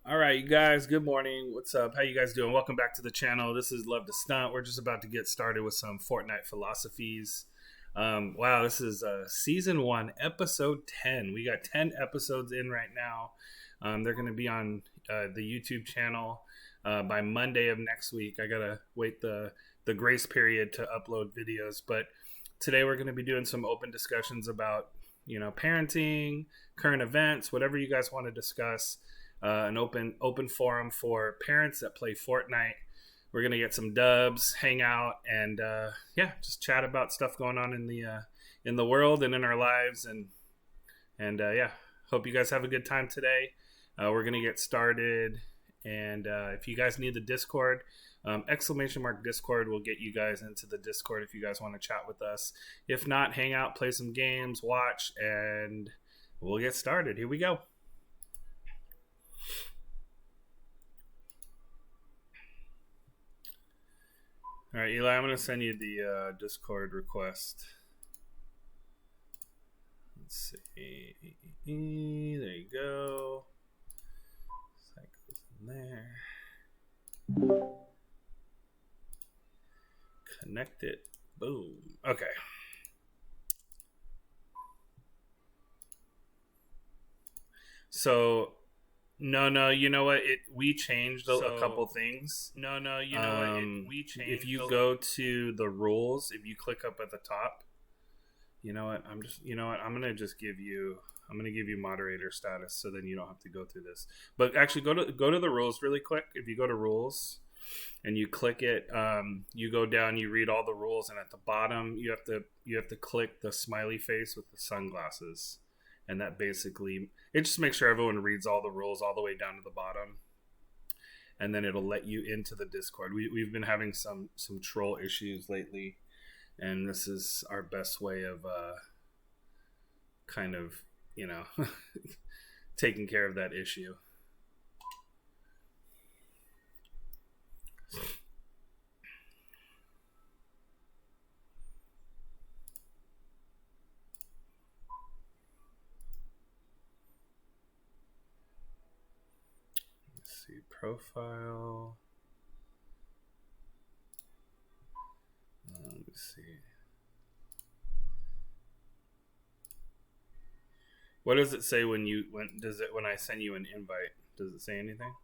All right, you guys, good morning. What's up? How you guys doing? Welcome back to the channel. This is Love to Stunt. We're just about to get started with some Fortnite Philosophies. Wow, this is Season 1, Episode 10. We got 10 episodes in right now. They're going to be on the YouTube channel by Monday of next week. I got to wait the grace period to upload videos. But today we're going to be doing some open discussions about, parenting, current events, whatever you guys want to discuss. An open forum for parents that play Fortnite. We're gonna get some dubs, hang out, and just chat about stuff going on in the world and in our lives, and hope you guys have a good time today. We're gonna get started, and if you guys need the Discord, !Discord will get you guys into the Discord if you guys want to chat with us. If not, hang out, play some games, watch, and we'll get started. Here we go. All right, Eli, I'm going to send you the Discord request. Let's see. There you go. That goes in there. Connect it. Boom. Okay. So... No, you know what? We changed a couple things. We changed. If you go to the rules, if you click up at the top, I'm gonna give you moderator status, so then you don't have to go through this. But actually, go to the rules really quick. If you go to rules and you click it, you go down, you read all the rules, and at the bottom you have to click the smiley face with the sunglasses. And that basically, it just makes sure everyone reads all the rules all the way down to the bottom. And then it'll let you into the Discord. We've been having some troll issues lately. And this is our best way of taking care of that issue. Profile. Let me see. What does it say when I send you an invite? Does it say anything?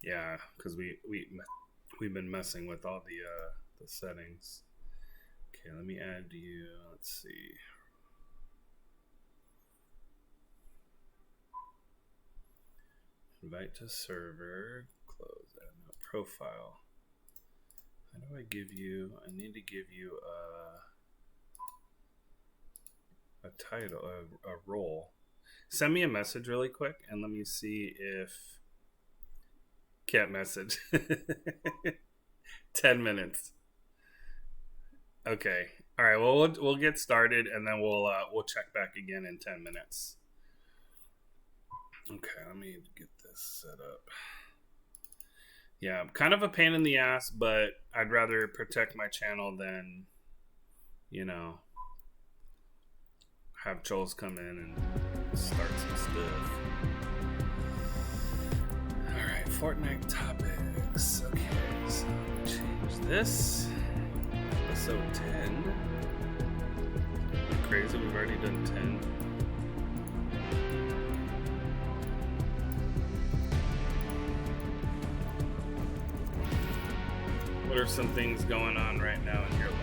Yeah, because we've been messing with all the settings. Okay, let me add you. Let's see. Invite to server. Close that. No, profile. How do I give you? I need to give you a title, a role. Send me a message really quick, and let me see if. Can't message. 10 minutes. Okay. All right. Well, we'll get started, and then we'll check back again in 10 minutes. Okay. Let me get this set up. Yeah, kind of a pain in the ass, but I'd rather protect my channel than, have trolls come in and start some stuff. All right. Fortnite topics. Okay. So change this. Episode 10. Crazy, we've already done 10. What are some things going on right now in your life?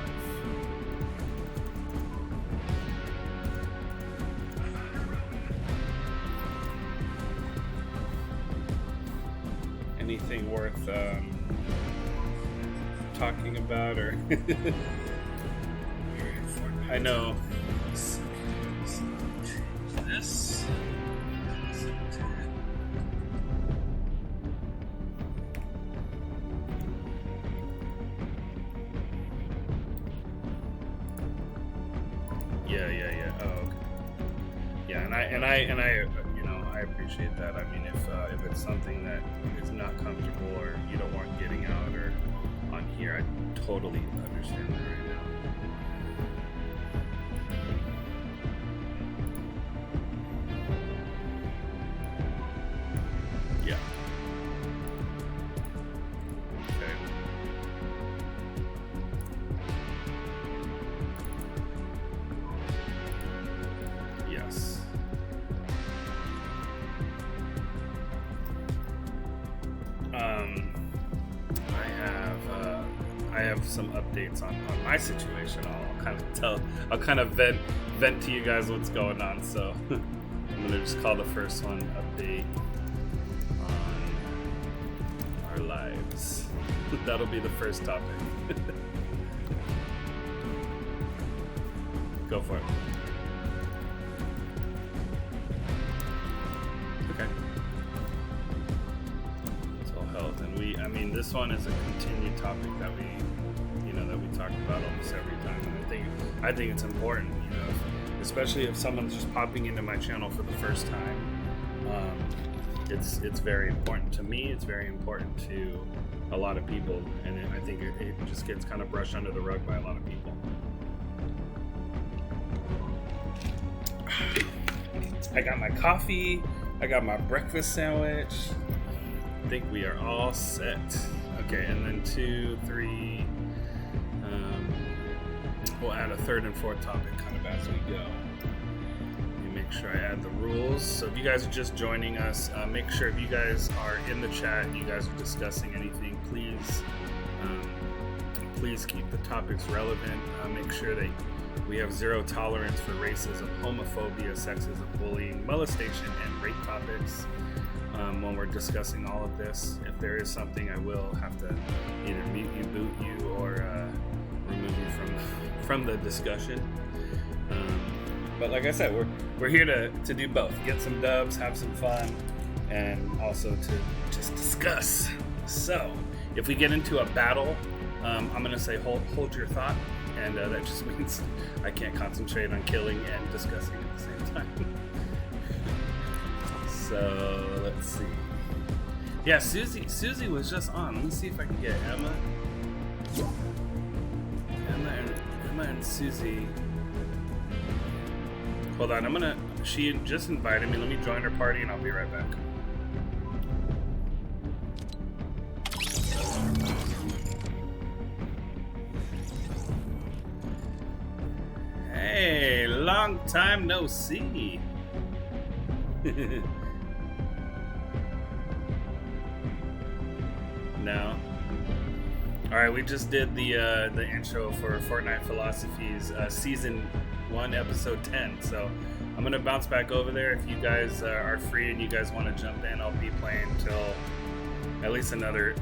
Anything worth talking about, or I know this. Yeah. Oh, okay. Yeah, and I appreciate that. I mean, if it's something that is not comfortable or you don't want getting out or on here, I totally understand that right now. have some updates on my situation. I'll kind of vent to you guys what's going on. So I'm gonna just call the first one update on our lives. That'll be the first topic. Go for it. Okay. Soul health, and this one is a continued topic that we talk about almost every time, and I think it's important, especially if someone's just popping into my channel for the first time. It's very important to me. It's very important to a lot of people, and I think it just gets kind of brushed under the rug by a lot of people. I got my coffee. I got my breakfast sandwich. I think we are all set. Okay, and then 2, 3. We'll add a third and fourth topic kind of as we go. Let me make sure I add the rules. So if you guys are just joining us, make sure if you guys are in the chat and you guys are discussing anything, please keep the topics relevant. Make sure that we have zero tolerance for racism, homophobia, sexism, bullying, molestation, and rape topics. When we're discussing all of this, if there is something, I will have to either mute you, boot you, or remove you from the discussion. But like I said, we're here to do both: get some dubs, have some fun, and also to just discuss. So, if we get into a battle, I'm gonna say hold your thought. And that just means I can't concentrate on killing and discussing at the same time. So let's see. Yeah, Susie was just on. Let me see if I can get Emma and Susie. Hold on, she just invited me. Let me join her party and I'll be right back. Hey, long time no see. No. All right, we just did the intro for Fortnite Philosophies Season 1, Episode 10. So I'm gonna bounce back over there. If you guys are free and you guys want to jump in, I'll be playing till at least another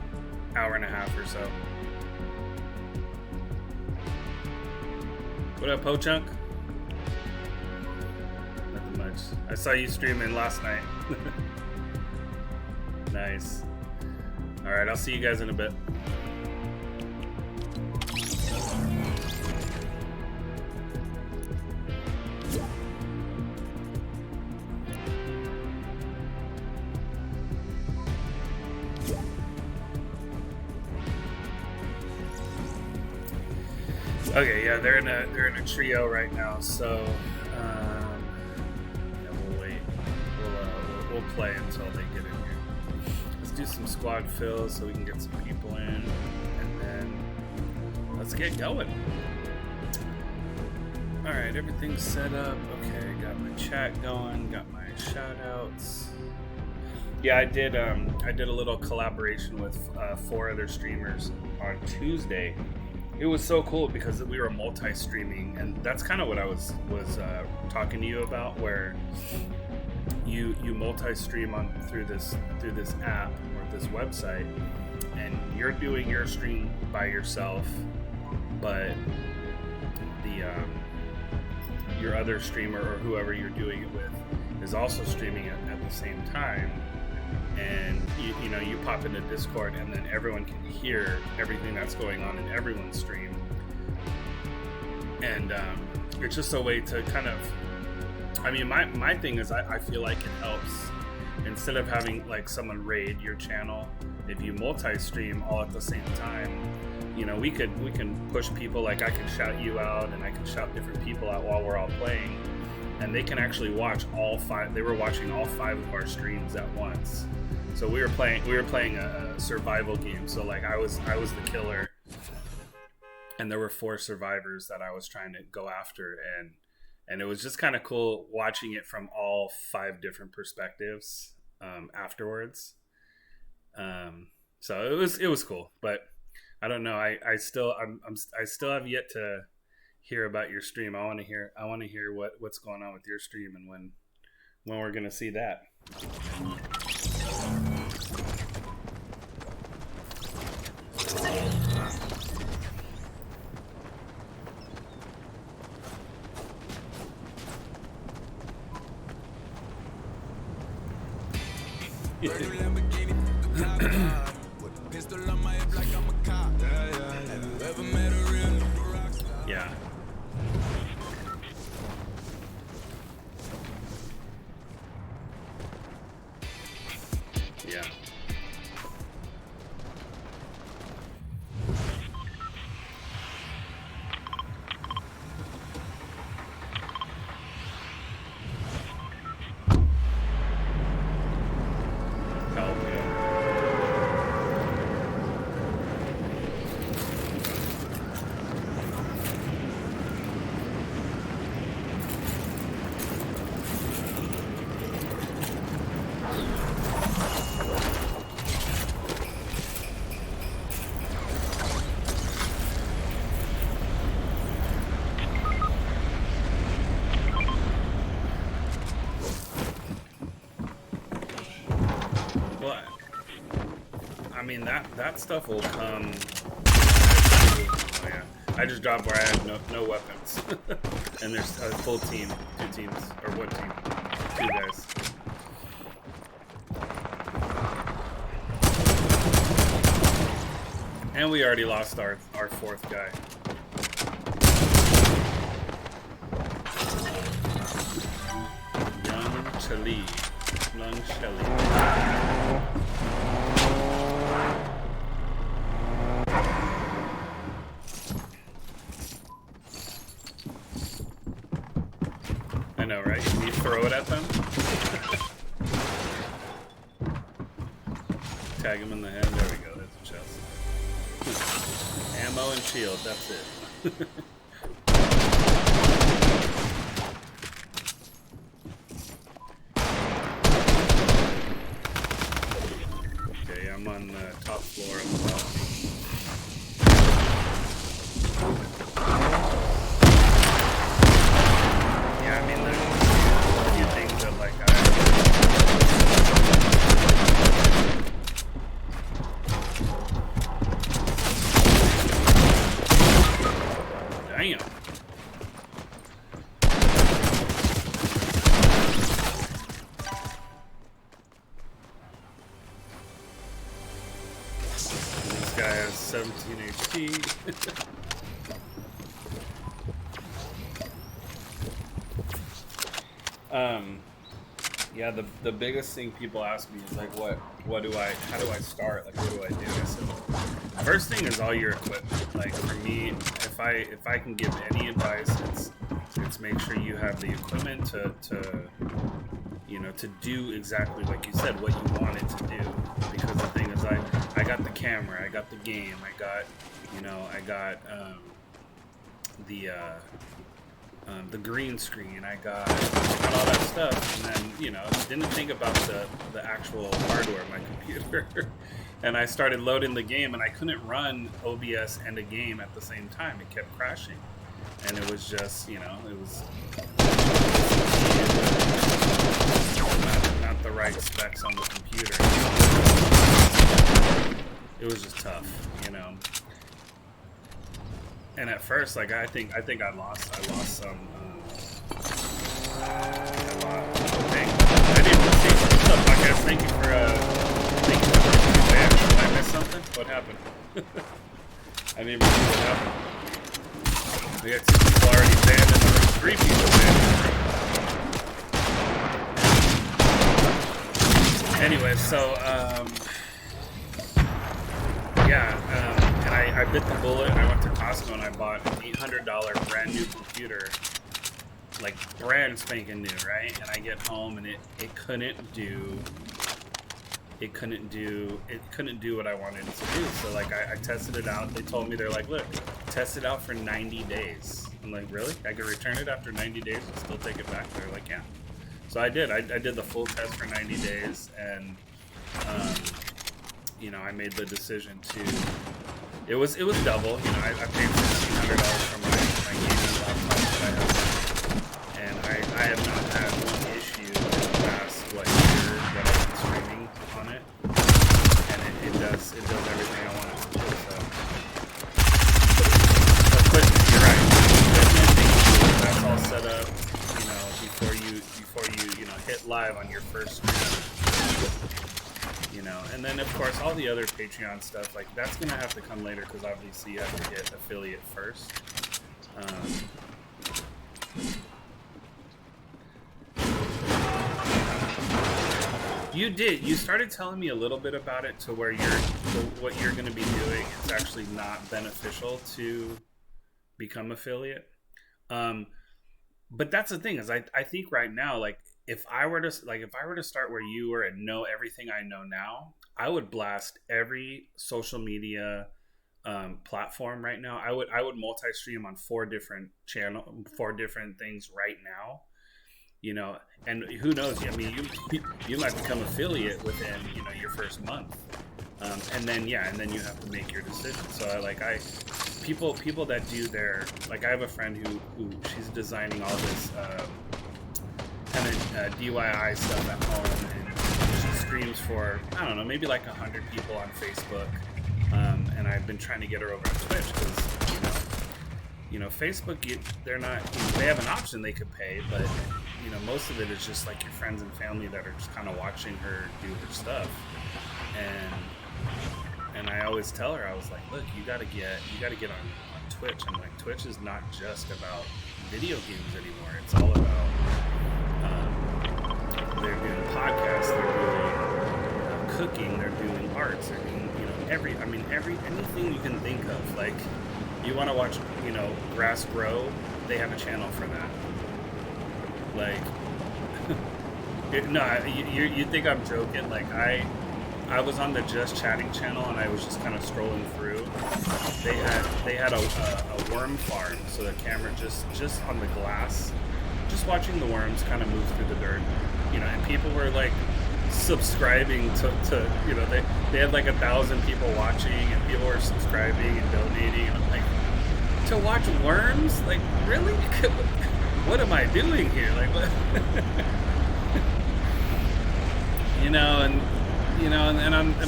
hour and a half or so. What up, Pochunk? Nothing much. I saw you streaming last night. Nice. Alright, I'll see you guys in a bit. Okay, yeah, they're in a trio right now, so yeah, we'll wait. We'll play until they get in here. Let's do some squad fills so we can get some people in, and then let's get going. All right, everything's set up. Okay, got my chat going, got my shout outs. Yeah, I did a little collaboration with 4 other streamers on Tuesday. It was so cool because we were multi-streaming, and that's kind of what I was talking to you about, where you multi-stream through this app or this website, and you're doing your stream by yourself, but your other streamer or whoever you're doing it with is also streaming it at the same time. And you pop into Discord, and then everyone can hear everything that's going on in everyone's stream. And it's just a way to kind of, my thing is I feel like it helps, instead of having like someone raid your channel, if you multi-stream all at the same time, we can push people. Like I can shout you out, and I can shout different people out while we're all playing, and they can actually watch all 5. They were watching all 5 of our streams at once. So we were playing a survival game. So like I was the killer, and there were 4 survivors that I was trying to go after, and it was just kind of cool watching it from all 5 different perspectives afterwards. So it was cool. But I don't know. I still have yet to hear about your stream. I want to hear what's going on with your stream and when we're gonna see that. Yeah. Yeah. Help, yeah. Well, I mean that stuff will come. Oh yeah, I just dropped where I had no weapons, and there's a full team, 2 teams, or what team? 2 guys. And we already lost our 4th guy. Young Chili. I know, right? Can you throw it at them? Tag him in the head. There we go. That's a chest. Ammo and shield. That's it. Okay, I'm on the top floor of the balcony. Yeah, I mean, there's a few things that, like, damn. This guy has 17 HP. Yeah, the biggest thing people ask me is like, how do I start? Like, what do I do? So, first thing is all your equipment. Like for me, if I can give any advice, it's make sure you have the equipment to do exactly like you said, what you want it to do. Because the thing is, I got the camera, I got the game, I got the green screen, I got all that stuff, and then didn't think about the actual hardware of my computer. And I started loading the game, and I couldn't run OBS and a game at the same time. It kept crashing, and it was just it was not the right specs on the computer. It was just tough, And at first, like I think I lost some. I didn't see what's up, podcast. Thank you for the ban. Did I miss something? What happened? I didn't even see what happened. We got 2 people already banned, and there were 3 people banned. Anyway, so and I bit the bullet. I went to Costco and I bought an $800 brand new computer, like brand spanking new, right? And I get home and it couldn't do what I wanted it to do. So like I tested it out. They told me, they're like, look, test it out for 90 days. I'm like, really? I can return it after 90 days and still take it back? They're like, yeah. So I did. I did the full test for 90 days, and I made the decision to. It was double. I paid $1,600 for my gaming laptop that I have, and I have not had one issue in the past year that I've been streaming on it, and it does everything I want it to do. So, equipment, you're right. That's all set up, before you hit live on your first stream. And then of course all the other Patreon stuff, like that's gonna have to come later because obviously you have to get affiliate first. You started telling me a little bit about it to where what you're gonna be doing is actually not beneficial to become affiliate. But that's the thing is I think right now, like if I were to start where you were and know everything I know now, I would blast every social media platform right now. I would multi-stream on 4 different things right now. And who knows? I mean, you might become affiliate within your first month, and then you have to make your decision. So people that do I have a friend who she's designing all this kind of DIY stuff at home, and she streams for I don't know, maybe like 100 people on Facebook, and I've been trying to get her over on Twitch because Facebook they're not they have an option they could pay, but most of it is just like your friends and family that are just kind of watching her do her stuff, and I always tell her, I was like, look, you gotta get on Twitch, and like Twitch is not just about video games anymore. It's all about they're doing podcasts, they're doing cooking, they're doing arts, they're doing anything you can think of. Like you want to watch grass grow, they have a channel for that. Like you think I'm joking? Like I was on the Just Chatting channel and I was just kind of scrolling through. They had a worm farm, so the camera just on the glass, just watching the worms kind of move through the dirt, and people were like subscribing to they had like 1,000 people watching, and people were subscribing and donating, and I'm like, to watch worms? Like really? What am I doing here? Like what? And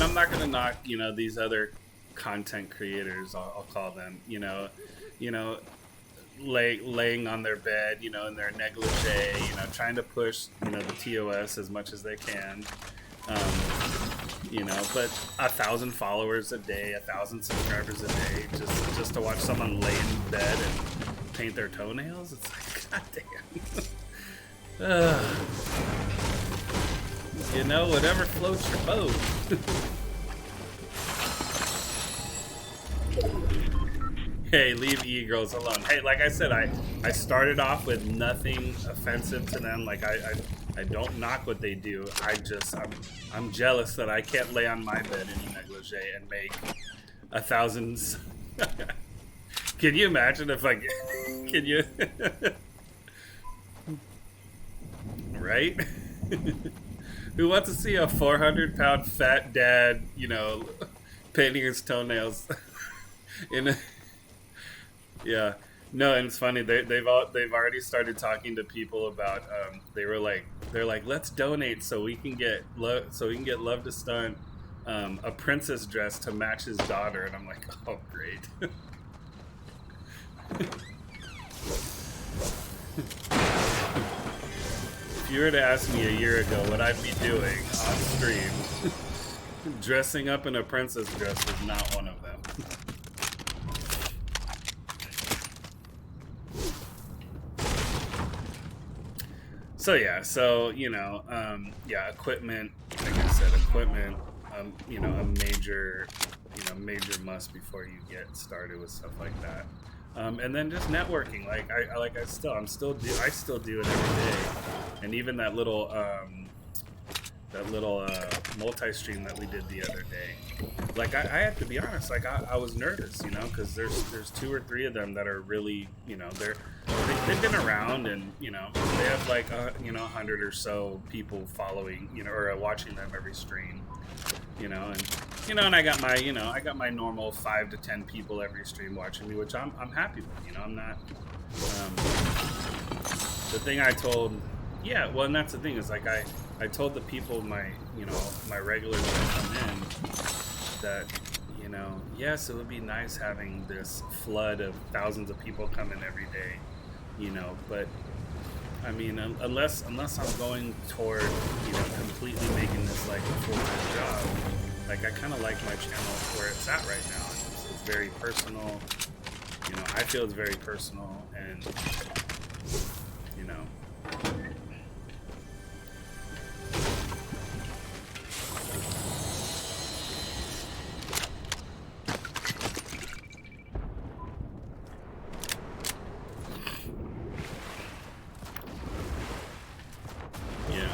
I'm not gonna knock these other content creators, I'll call them, laying on their bed, in their negligee, trying to push the TOS as much as they can, but 1,000 followers a day, 1,000 subscribers a day, just to watch someone lay in bed and paint their toenails. It's like, goddamn. Whatever floats your boat. Hey, leave e-girls alone. Hey, like I said, I started off with nothing offensive to them. Like I don't knock what they do. I'm jealous that I can't lay on my bed in negligee and make 1,000. Can you imagine if can you? Right? Who wants to see a 400-pound fat dad, painting his toenails in a... Yeah. No, and it's funny. They've already started talking to people about. They're like, let's donate so we can get Love to Stunt a princess dress to match his daughter, and I'm like, oh great. If you were to ask me a year ago what I'd be doing on stream, dressing up in a princess dress was not one of them. Equipment. Like I said, equipment. A major must before you get started with stuff like that. And then just networking. I still do it every day. And even that little multi-stream that we did the other day. Like I have to be honest, I was nervous, because there's 2 or 3 of them that are really, they've been around, and they have 100 or so people following, or watching them every stream, and And I got my, I got my normal 5 to 10 people every stream watching me, which I'm happy with. I'm not. The thing I told, yeah, well, and that's the thing is like I told the people my regulars that come in that yes, it would be nice having this flood of thousands of people come in every day, but I mean, unless I'm going toward completely making this like a full-time job, like I kind of like my channel where it's at right now. It's very personal. I feel it's very personal, and yeah.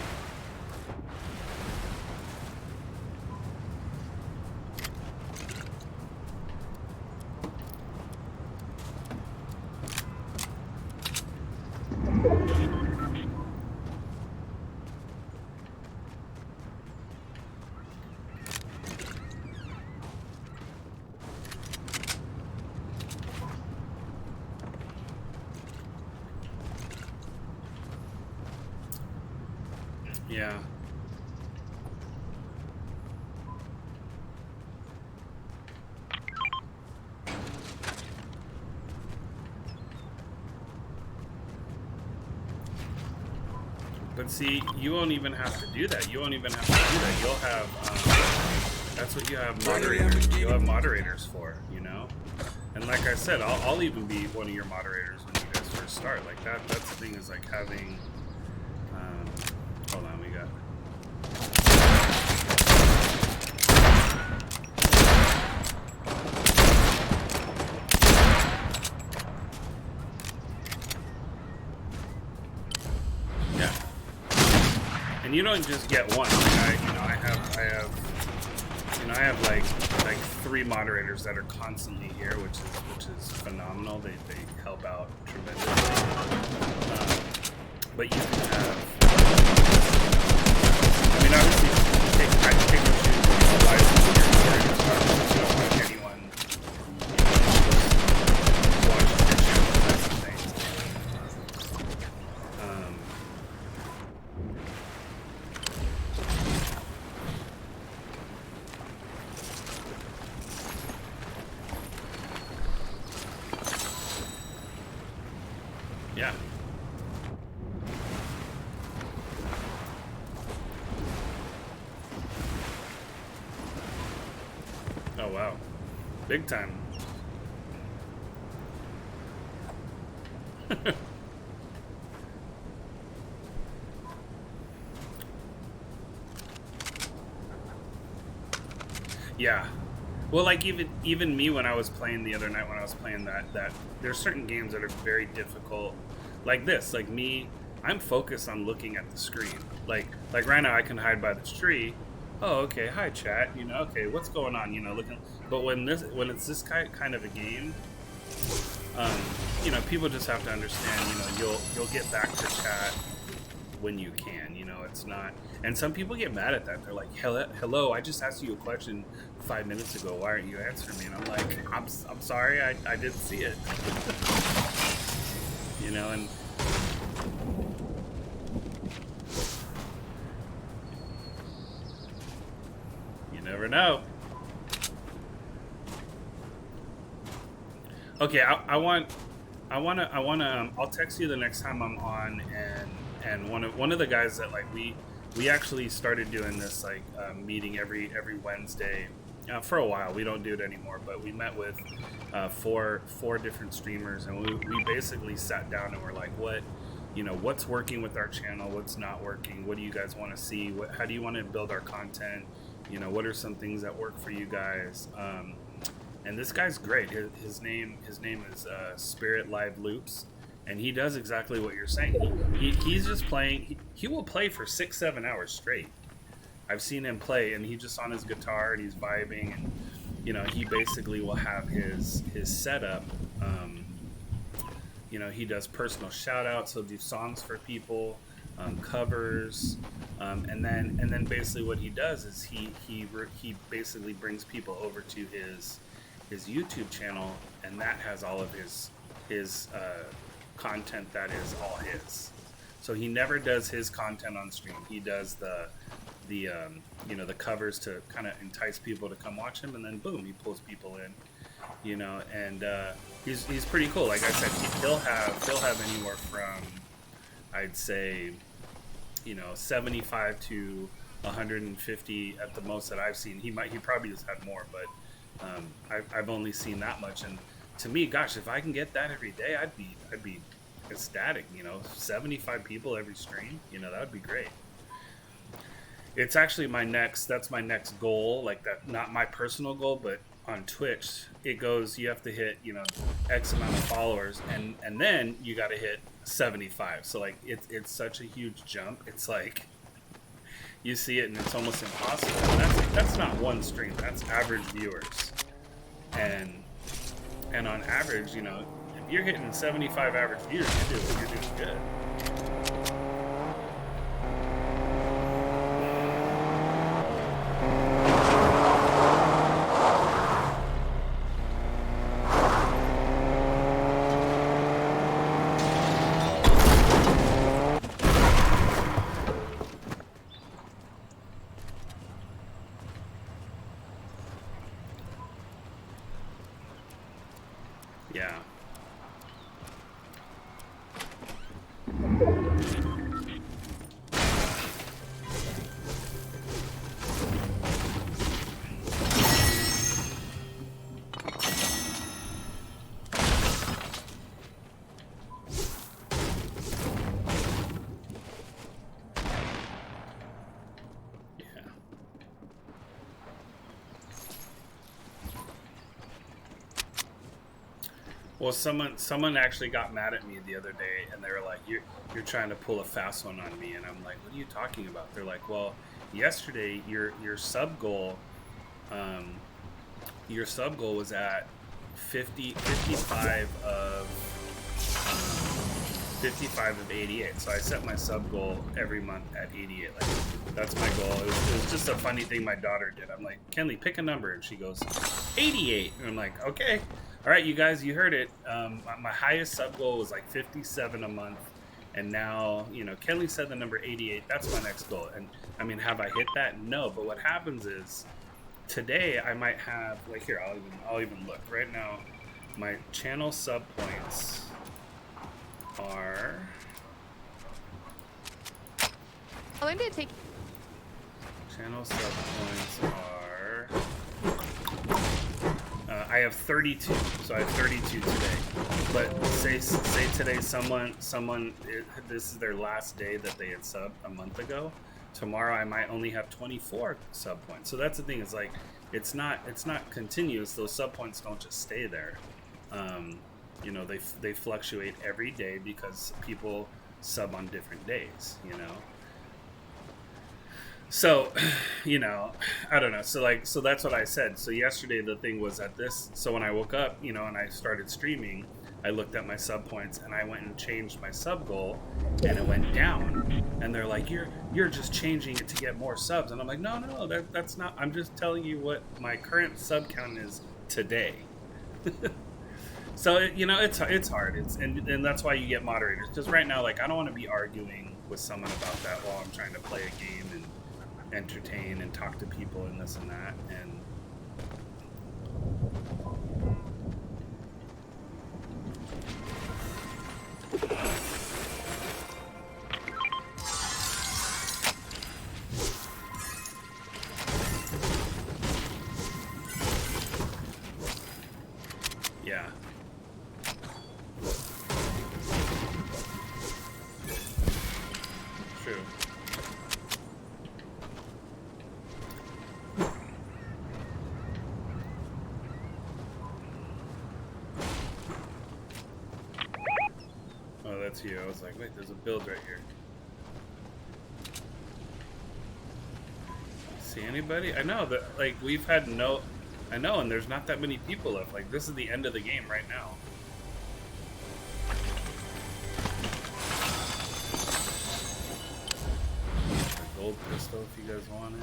Yeah. But see, you won't even have to do that. You won't even have to do that. You'll have, that's what you have moderators. You'll have moderators for, And like I said, I'll even be one of your moderators when you guys first start. Like that's the thing is like having, hold on, we got. And you don't just get one. Like I have like 3 moderators that are constantly here, which is phenomenal. They help out tremendously. But you can have. I mean, obviously, I take and choose live moderators. Anyone watches your channel. That's the thing. Yeah. Oh wow. Big time. Yeah. Well, like even me when I was playing the other night when I was playing that there's certain games that are very difficult. Like this, like me, I'm focused on looking at the screen. Like right now I can hide by this tree. Oh, okay. Hi, chat. Okay, what's going on? Looking. But when it's this kind of a game, people just have to understand. You'll get back to chat when you can. It's not. And some people get mad at that. They're like, "Hello, I just asked you a question 5 minutes ago. Why aren't you answering me?" And I'm like, "I'm sorry. I didn't see it." And you never know. Okay, I'll text you the next time I'm on, and one of the guys that like we actually started doing this like meeting every Wednesday for a while. We don't do it anymore, but we met with four different streamers, and we basically sat down and we're like, what's working with our channel, what's not working, what do you guys want to see, how do you want to build our content, what are some things that work for you guys. And this guy's great. His name is Spirit Live Loops, and he does exactly what you're saying. He's just playing. He will play for 6-7 hours straight. I've seen him play, and he's just on his guitar and he's vibing, and he basically will have his setup. He does personal shout outs. He'll do songs for people. covers, and then basically what he does is he basically brings people over to his YouTube channel, and that has all of his content that is all his. So he never does his content on stream. He does the the covers to kind of entice people to come watch him, and then boom, he pulls people in, and he's pretty cool. Like I said, he'll have anywhere from, I'd say, 75 to 150 at the most that I've seen. He probably has had more, but I've only seen that much. And to me, gosh, if I can get that every day, I'd be ecstatic. 75 people every stream, that would be great. It's actually that's my next goal. Like that, not my personal goal, but on Twitch, it goes, you have to hit, X amount of followers, and then you got to hit 75. So like it's such a huge jump. It's like you see it and it's almost impossible. And that's not one stream. That's average viewers. And on average, if you're hitting 75 average viewers, you're doing good. Yeah. Well, someone actually got mad at me the other day, and they were like, "You're trying to pull a fast one on me," and I'm like, "What are you talking about?" They're like, "Well, yesterday your sub goal was at 55 of 88. So I set my sub goal every month at 88. Like that's my goal. It was just a funny thing my daughter did. I'm like, "Kenley, pick a number," and she goes, 88, and I'm like, "Okay." All right, you guys, you heard it. My highest sub goal was like 57 a month, and now, Kenley said the number 88. That's my next goal. And I mean, have I hit that? No. But what happens is, today I might have, like, here, I'll even look right now. My channel sub points are. How long did it take? Channel sub points are. I have 32, so I have 32 today. But say today someone this is their last day that they had subbed a month ago. Tomorrow I might only have 24 sub points. So that's the thing. Is like it's not continuous. Those sub points don't just stay there. They fluctuate every day because people sub on different days. So, I don't know. So that's what I said. So yesterday the thing was at this. So when I woke up, and I started streaming, I looked at my sub points and I went and changed my sub goal, and it went down. And they're like, "You're just changing it to get more subs." And I'm like, "No, that's not. I'm just telling you what my current sub count is today." So it's hard. And that's why you get moderators, because right now, like, I don't want to be arguing with someone about that while I'm trying to play a game and entertain and talk to people and this and that. And yeah. True. Oh, that's you. I was like, wait, there's a build right here. See anybody? I know that, like, we've had I know, and there's not that many people left. Like, this is the end of the game right now. gold pistol if you guys want it.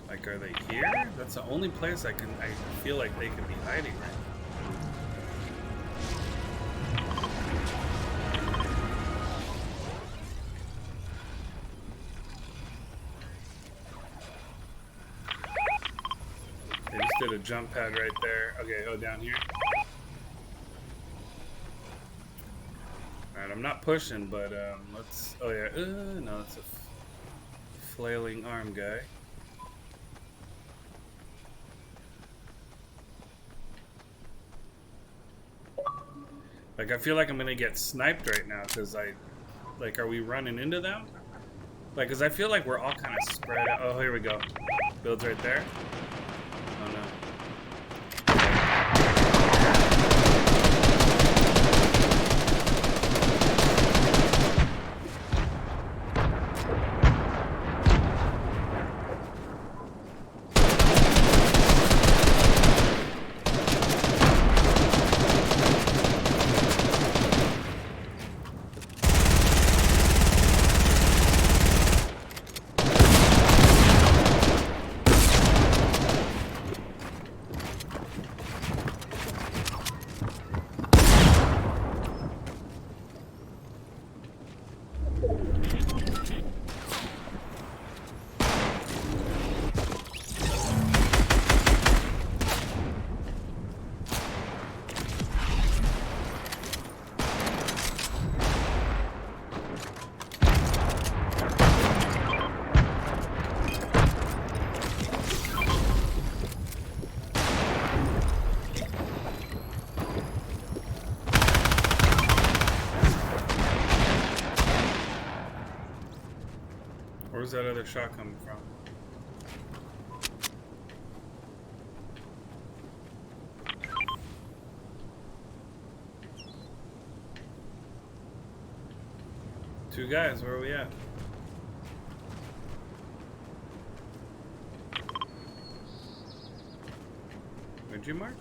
Like, are they here? That's the only place I feel like they could be hiding right now. They just did a jump pad right there. Okay, go down here. Alright, I'm not pushing, but let's... Oh yeah, no, it's a flailing arm guy. Like, I feel like I'm gonna get sniped right now, because like, are we running into them? Like, because I feel like we're all kind of spread out. Oh, here we go. Build's right there. Oh, no. Where's that other shot coming from? Two guys, where are we at? Where'd you mark?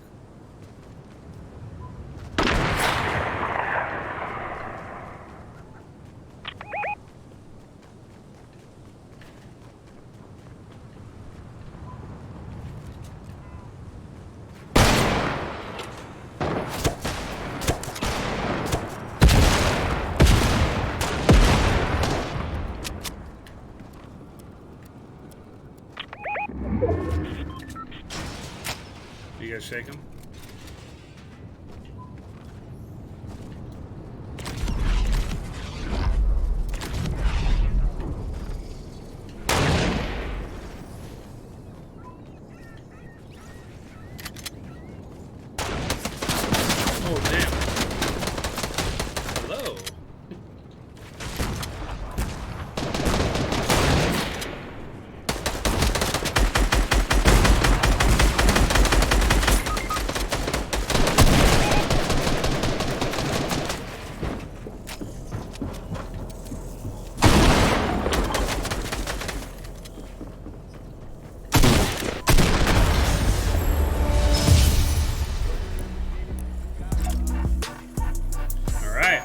You guys shake him? Oh, damn. Hello.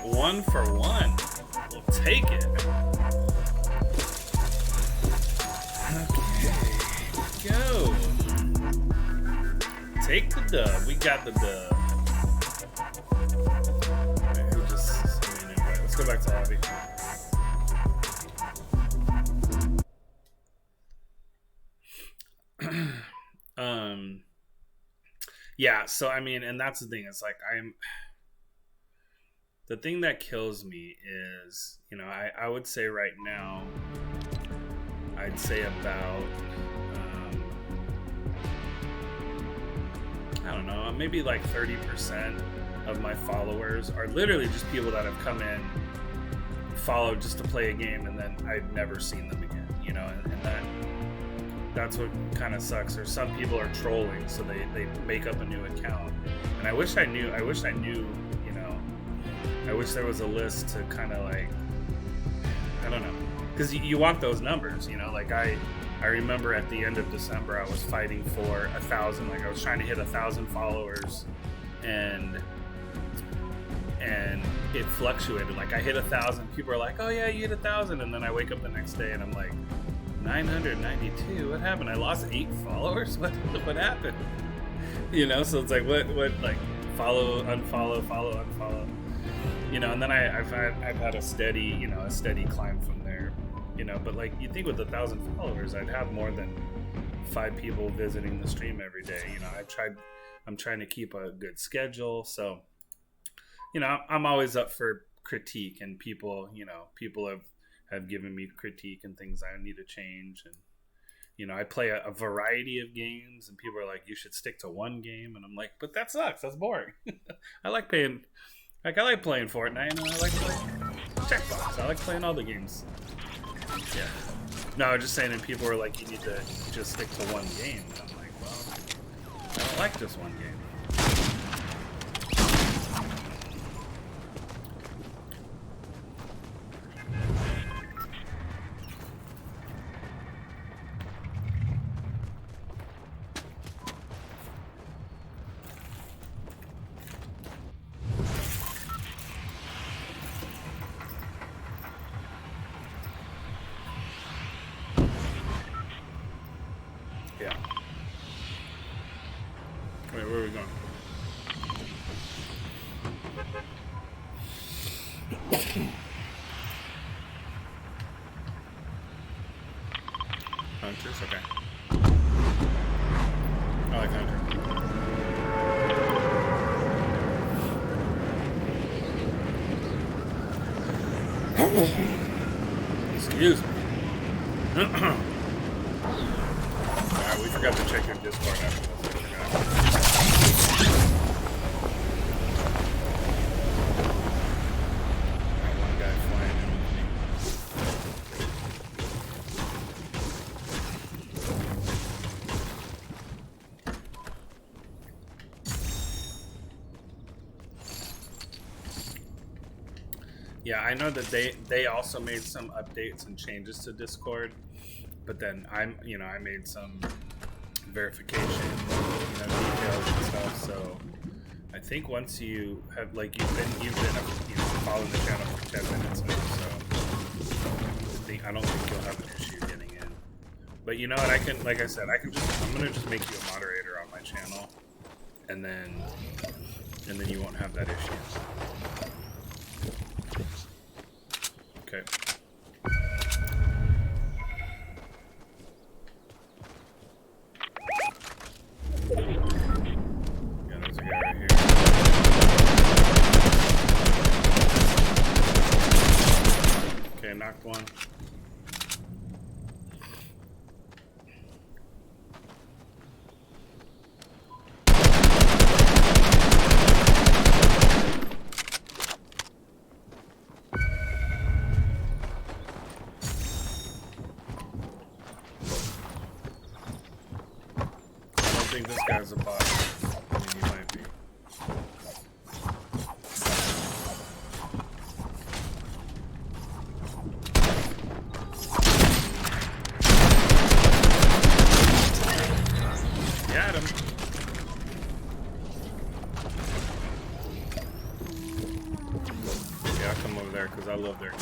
One for one. We'll take it. Okay. Go. Take the dub. We got the dub. Alright, who just sent me an invite? Let's go back to lobby. Yeah, so I mean, and that's the thing, it's like the thing that kills me is, you know, I would say right now, I'd say about, I don't know, maybe like 30% of my followers are literally just people that have come in, followed just to play a game, and then I've never seen them again, you know, and that's what kind of sucks. Or some people are trolling, so they make up a new account, and I wish I knew, you know, I wish there was a list to kind of like, I don't know. because you want those numbers, you know. Like I remember at the end of December, I was fighting for 1,000. Like I was trying to hit 1,000 followers, and it fluctuated. Like I hit 1,000, people are like, "Oh yeah, you hit 1,000," and then I wake up the next day and I'm like, 992. What happened? I lost 8 followers. What happened? You know. So it's like what like follow, unfollow, follow, unfollow. You know, and then I've had a steady climb from there. You know, but like you think with 1,000 followers, I'd have more than 5 people visiting the stream every day. You know, I'm trying to keep a good schedule, so you know, I'm always up for critique, and people have given me critique and things I need to change. And you know, I play a variety of games, and people are like, you should stick to one game, and I'm like, but that sucks, that's boring. I like playing Fortnite, and I like playing Checkbox. I like playing all the games. Yeah. No, I'm just saying, and people are like, you need to just stick to one game, and I'm like, well, I don't like just one game. Yeah. Wait, where are we going? Hunters, okay. I like Hunter. Excuse me. Alright, we forgot to check your Discord after this. I forgot. Got one guy flying in with me. Yeah, I know that they also made some updates and changes to Discord, but then I made some verification, details and stuff. So I think once you have you've been following the channel for 10 minutes now, so I don't think you'll have an issue getting in. But you know what? I'm gonna just make you a moderator on my channel, and then you won't have that issue. Okay. Yeah, there's a guy right here. Okay, knocked one. I think this guy's a bot. I mean, he might be. Got him. Yeah, I'll come over there because I love their.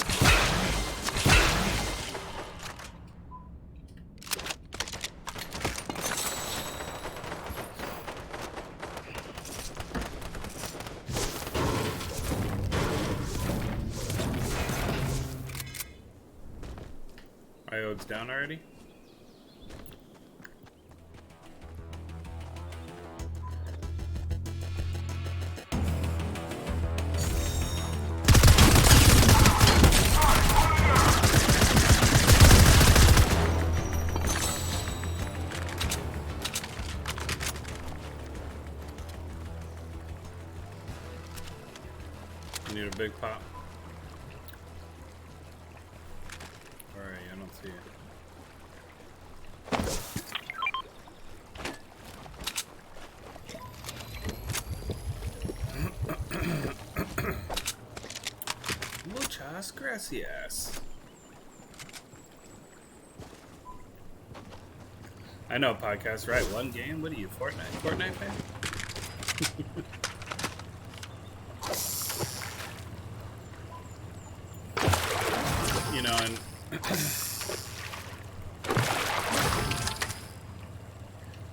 IO's down already? You need a big pop? Where are you? I don't see you. Muchas gracias. I know podcast, right? One game. What are you, Fortnite fan? You know, and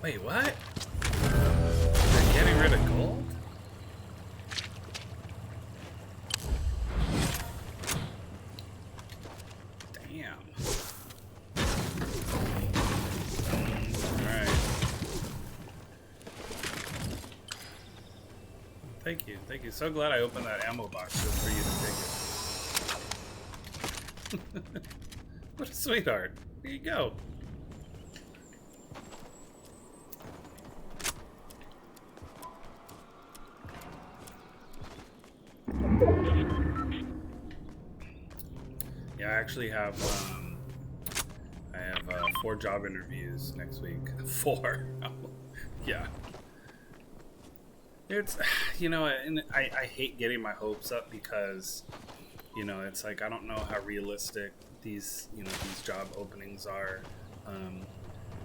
wait, what? They're getting rid of gold? Damn. Alright. Thank you. So glad I opened that ammo box just for you to take it. What a sweetheart. Here you go. Yeah, I actually have I have 4 job interviews next week. 4. Yeah. It's, you know, and I hate getting my hopes up because, you know, it's like I don't know how realistic these job openings are.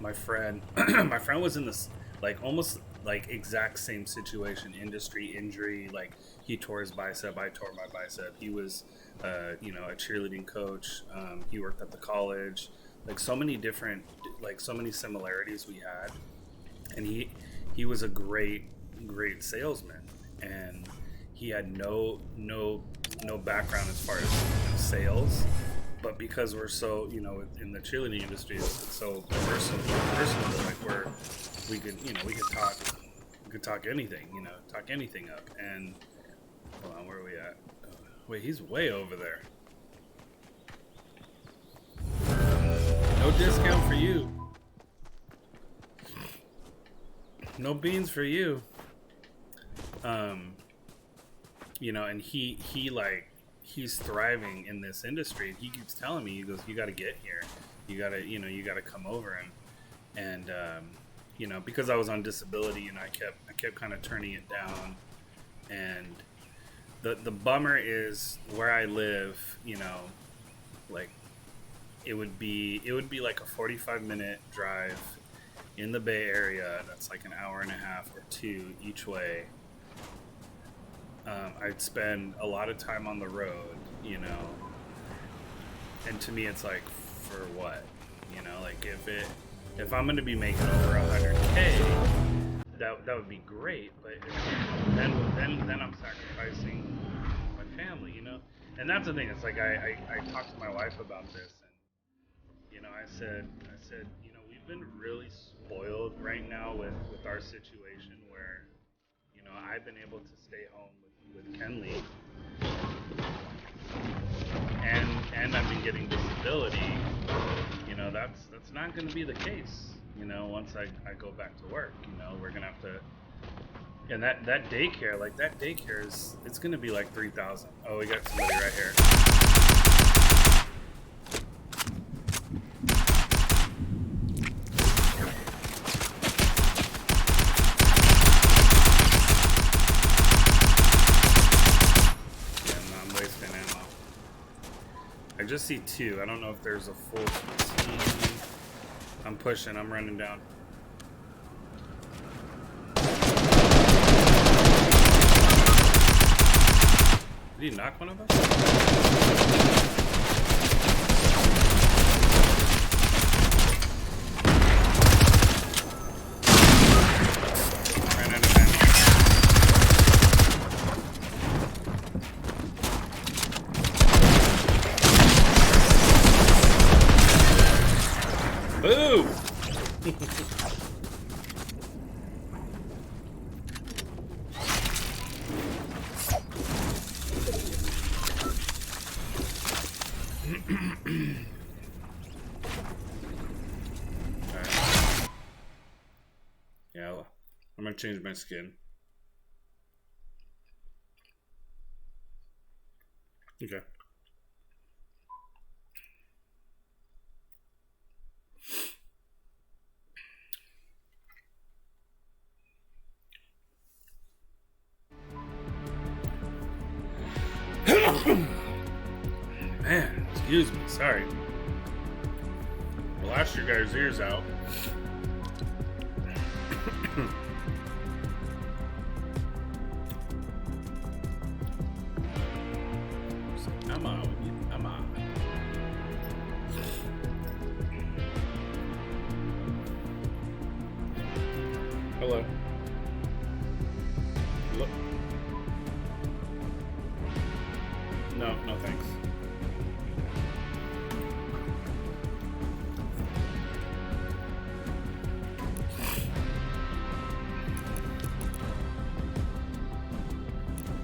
My friend was in this like almost like exact same situation, industry injury. Like he tore his bicep, I tore my bicep. He was a cheerleading coach. He worked at the college. Like so many similarities we had, and he was a great salesman, and he had no background as far as sales. But because we're so, in the cheerleading industry, it's so personal, like we could talk anything, talk anything up. And hold on, where are we at? Wait, he's way over there. No discount for you. No beans for you. And he's thriving in this industry. He keeps telling me, he goes, you got to get here. You got to come over. And because I was on disability, I kept kind of turning it down. And the bummer is where I live, like it would be like a 45-minute drive in the Bay Area. That's like an hour and a half or 2 each way. I'd spend a lot of time on the road, and to me it's like, for what? Like if I'm going to be making over 100K, that would be great, but then I'm sacrificing my family, and that's the thing. It's like I talked to my wife about this, and I said we've been really spoiled right now with our situation where I've been able to stay home with Kenley, and I've been getting disability. That's not going to be the case. Once I go back to work, we're gonna have to. And that daycare, it's going to be like $3,000. Oh, we got somebody right here. I just see 2. I don't know if there's a full team. I'm pushing. I'm running down. Did he knock one of us? Boo! Yeah, I'm gonna change my skin. Okay. Man, excuse me, sorry. Blast your guys' ears out. I'm on with you. I'm on. Hello. Look. No, no thanks.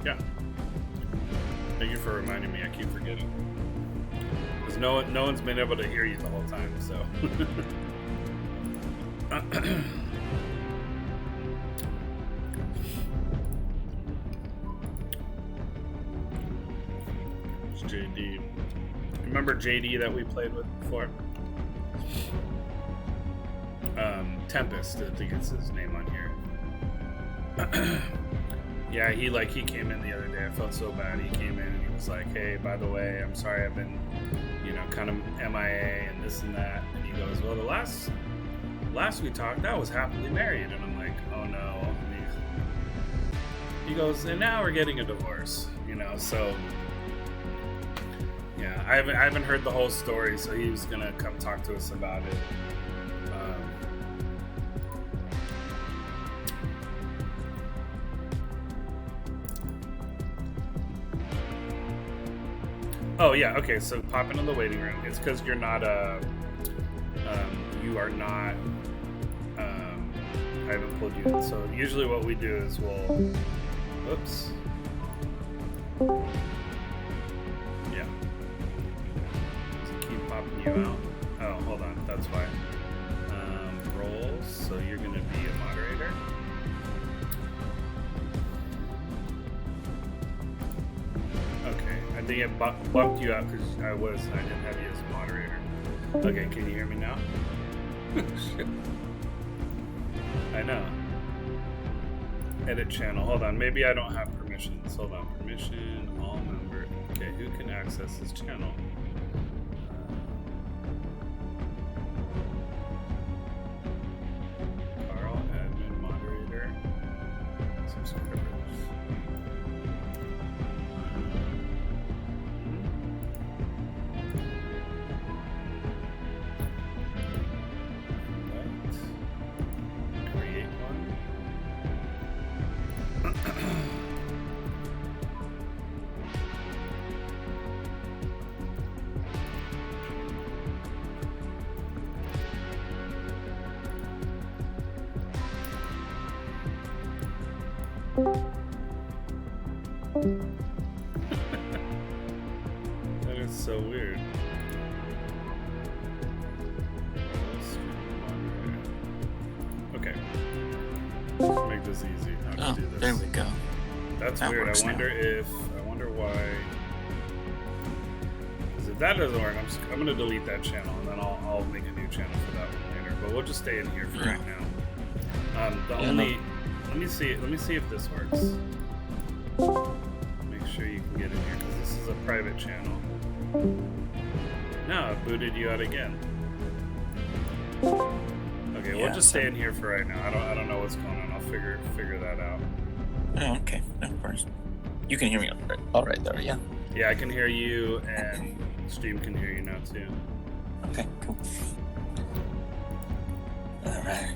Yeah. Thank you for reminding me. I keep forgetting. Because no one's been able to hear you the whole time, so. It's JD. Remember JD that we played with before? Tempest, I think it's his name on here. Yeah, he came in the other day. I felt so bad. He came in and he was like, "Hey, by the way, I'm sorry I've been, kind of MIA and this and that." And he goes, "Well, the last we talked, I was happily married." And I'm like, "Oh no." And he goes, "And now we're getting a divorce." So yeah, I haven't heard the whole story, so he was gonna come talk to us about it. Oh yeah, okay. So pop into the waiting room. It's because you're not you are not. I haven't pulled you in. So usually what we do is we'll. Oops. Yeah. So keep popping you out. Oh, hold on. That's why. Roles. So you're gonna be a moderator. Okay, I think it bumped you out because I didn't have you as a moderator. Okay, can you hear me now? Shit. I know. Edit channel. Hold on, maybe I don't have permissions. Hold on, permission, all member. Okay, who can access this channel? Carl, admin, moderator, subscribers. That is so weird. Okay. Let's make this easy. How to do this. There we go. That's weird. I wonder why. Because if that doesn't work, I'm gonna delete that channel and then I'll make a new channel for that one later. But we'll just stay in here for right now. Let me see if this works. Make sure you can get in here because this is a private channel. No, it booted you out again. Okay, we'll just stay in here for right now. I don't know what's going on. I'll figure that out. Oh, okay. Of course. You can hear me all right there, yeah? Yeah, I can hear you, and Stream can hear you now too. Okay, cool. All right.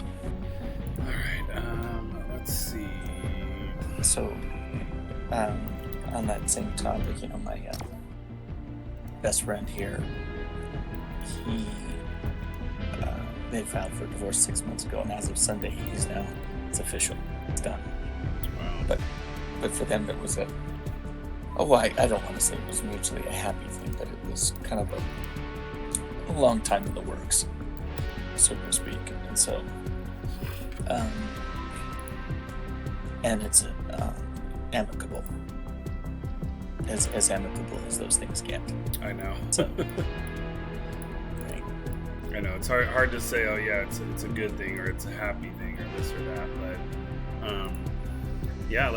Let's see. So, on that same topic, my best friend here, they filed for divorce 6 months ago, and as of Sunday, it's official. It's done. Wow. But for them, it was I don't want to say it was mutually a happy thing, but it was kind of a long time in the works, so to speak. And so, and it's amicable, as amicable as those things get. I know. So, right. I know it's hard to say. Oh yeah, it's a good thing or it's a happy thing or this or that. But yeah,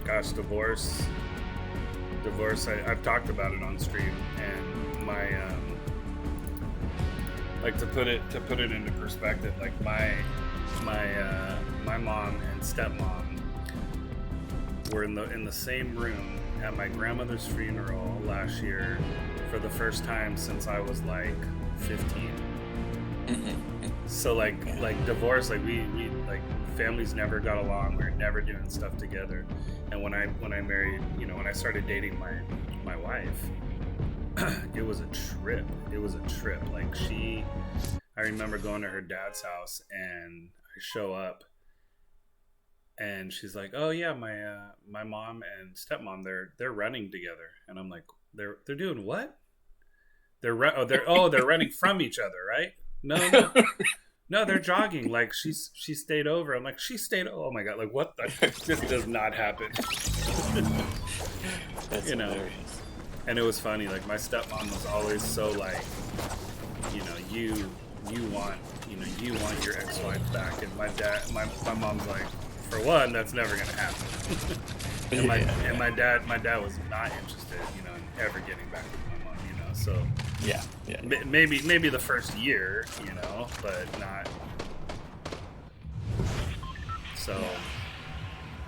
gosh, divorce. I've talked about it on stream, and my to put it into perspective, like my mom and stepmom were in the same room at my grandmother's funeral last year for the first time since I was like 15. So like divorce, like we like families never got along. We were never doing stuff together. And when I married, when I started dating my wife, it was a trip. Like I remember going to her dad's house, and I show up, and she's like, "Oh yeah, my mom and stepmom, they're running together." And I'm like, "They're doing what? They're running from each other, right?" No. No, they're jogging. Like she stayed over. I'm like, she stayed. Oh my god! Like what? This does not happen. That's hilarious. And it was funny. Like my stepmom was always so like, you want your ex-wife back, and my mom's like, for one, that's never gonna happen. and my dad was not interested, in ever getting back with my mom. So yeah. Maybe the first year, but not. So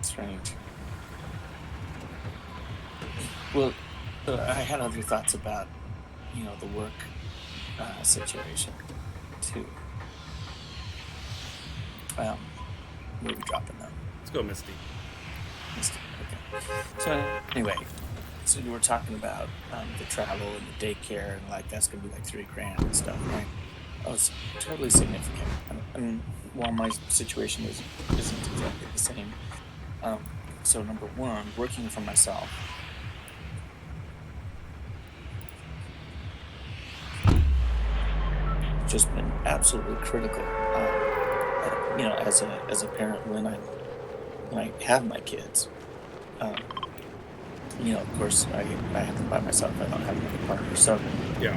strange. Well, I had other thoughts about, the work situation too. Where are we dropping them? Let's go, Misty. Okay. So anyway. So you were talking about the travel and the daycare, and like that's gonna be like $3,000 and stuff, right? Oh, it's totally significant. And while my situation isn't exactly the same, so number one, working for myself, just been absolutely critical. As a parent, when I have my kids. Of course, I have them by myself. I don't have another partner. So, yeah.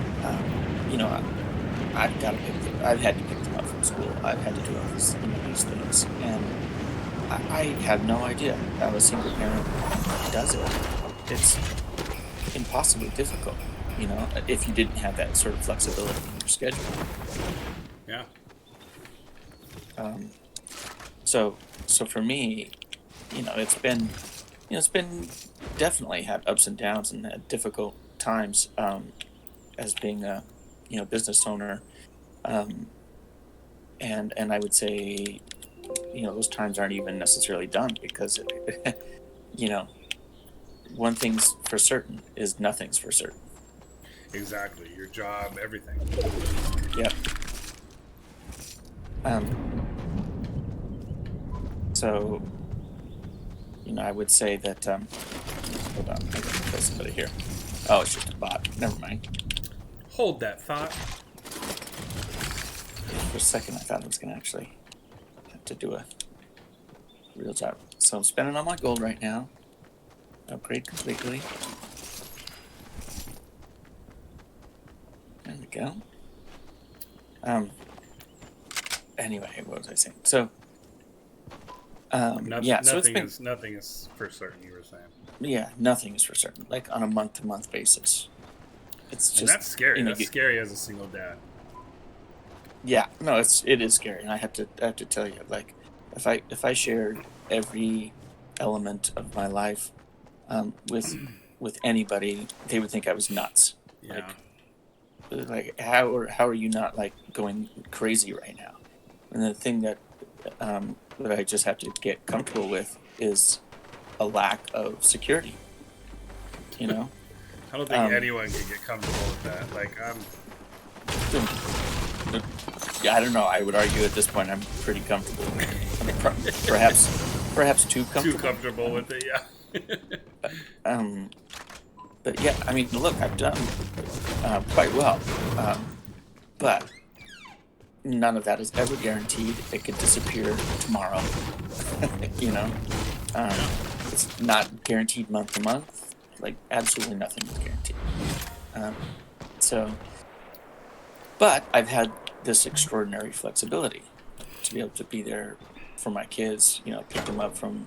I've got to I've had to pick them up from school. I've had to do all these things, and I have no idea how a single parent does it. It's impossibly difficult, if you didn't have that sort of flexibility in your schedule. Yeah. So for me, it's been definitely had ups and downs and had difficult times as being a business owner, and I would say those times aren't even necessarily done because one thing's for certain is nothing's for certain. Exactly, your job, everything. Yeah. So I would say that, hold on, I gotta kill somebody here. Oh, it's just a bot. Never mind. Hold that thought. For a second, I thought I was gonna actually have to do a real job. So I'm spending all my gold right now. Upgrade completely. There we go. Anyway, what was I saying? So, nothing is for certain. You were saying. Yeah, nothing is for certain. Like on a month-to-month basis, it's just. And that's scary. That's scary as a single dad. Yeah, no, it is scary, and I have to tell you, like, if I shared every element of my life with anybody, they would think I was nuts. Yeah. Like how are you not like going crazy right now? And the thing that I just have to get comfortable with is a lack of security. I don't think anyone can get comfortable with that. Like I don't know. I would argue at this point I'm pretty comfortable. Perhaps too comfortable. Too comfortable with it, yeah. But yeah, I mean, look, I've done quite well, but none of that is ever guaranteed. It could disappear tomorrow. It's not guaranteed month to month. Like absolutely nothing is guaranteed. But I've had this extraordinary flexibility to be able to be there for my kids. Pick them up from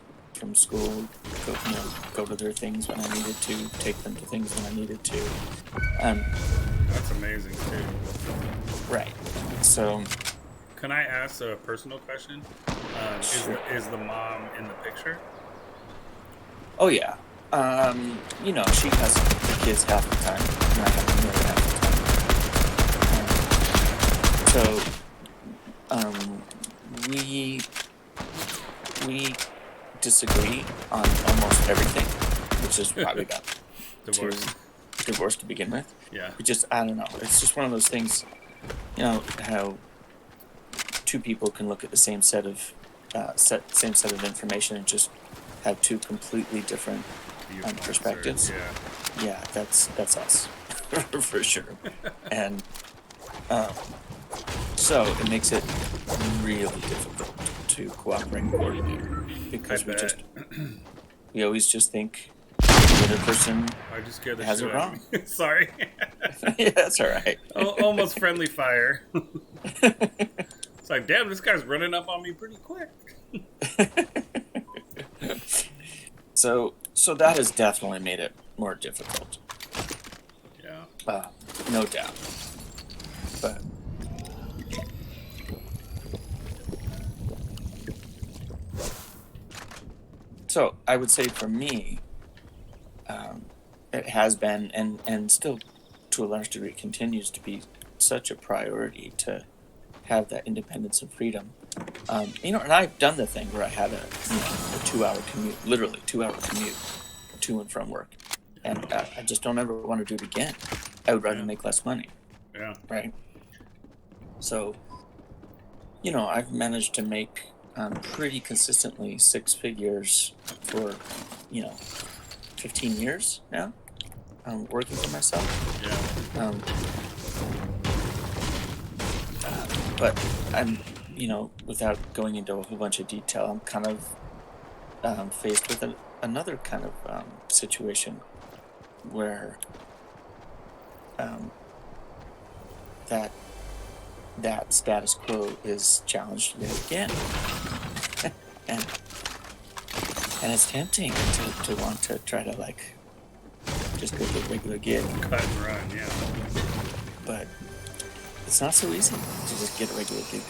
school, go to their things when I needed to, take them to things when I needed to. That's amazing too. Right. So, can I ask a personal question? Sure. Is the mom in the picture? Oh yeah. She has the kids half the time, and I have the other half the time. We disagree on almost everything, which is why we got divorced to begin with. Yeah. I don't know. It's just one of those things, how two people can look at the same set of information and just have two completely different perspectives. Yeah, that's us for sure. And so it makes it really difficult to cooperate and coordinate because we always just think the other person has it wrong. Sorry. Yeah, that's all right. Almost friendly fire. It's like, damn, this guy's running up on me pretty quick. So that has definitely made it more difficult. Yeah. No doubt. But so I would say for me, it has been and still to a large degree continues to be such a priority to have that independence and freedom. And I've done the thing where I had a 2-hour commute, literally 2-hour commute to and from work. And I just don't ever want to do it again. I would rather make less money. Yeah. Right. So, I've managed to make pretty consistently 6 figures for, 15 years now, working for myself. Yeah. But I'm, without going into a whole bunch of detail, I'm kind of faced with another kind of situation where that status quo is challenged yet again. and it's tempting to want to try to just go to a regular gig. Cut and run, yeah. But it's not so easy to just get a regular gig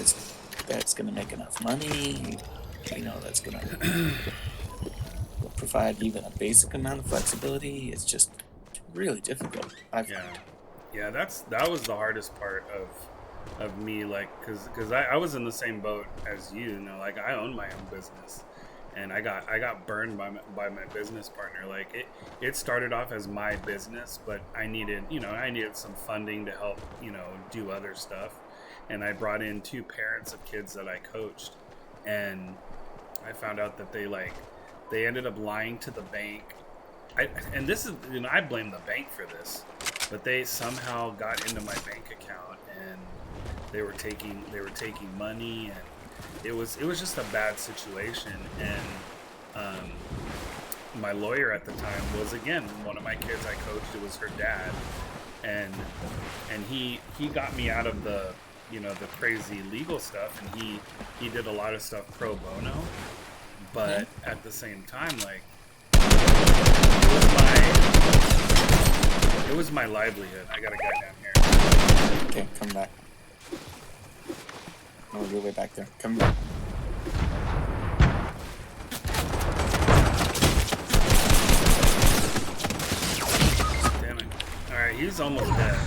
that's going to make enough money, that's going to provide even a basic amount of flexibility. It's just really difficult. Yeah, that was the hardest part of me, because I was in the same boat as you. I own my own business, and I got burned by my business partner. It started off as my business, but I needed some funding to help do other stuff, and I brought in 2 parents of kids that I coached, and I found out that they ended up lying to the bank. And this is, I blame the bank for this, but they somehow got into my bank account and they were taking money, and it was just a bad situation. And my lawyer at the time was, again, one of my kids I coached. It was her dad, and he got me out of the the crazy legal stuff, and he did a lot of stuff pro bono, but at the same time, it was my livelihood. I got a guy down here. Okay, come back. Oh, you're way back there. Come back. Damn it. Alright, he's almost dead.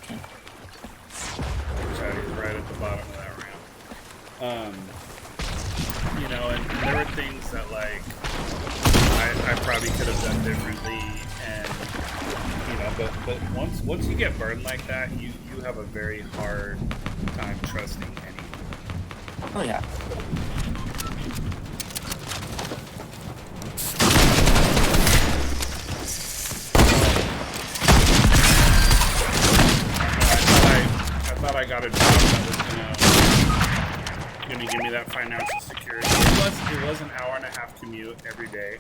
Okay. He's right at the bottom of that ramp. And there were things that I probably could have done differently, and but once you get burned like that, you have a very hard time trusting anyone. Oh yeah. I thought I got a job that was gonna give me that financial security. It was an hour and a half commute every day.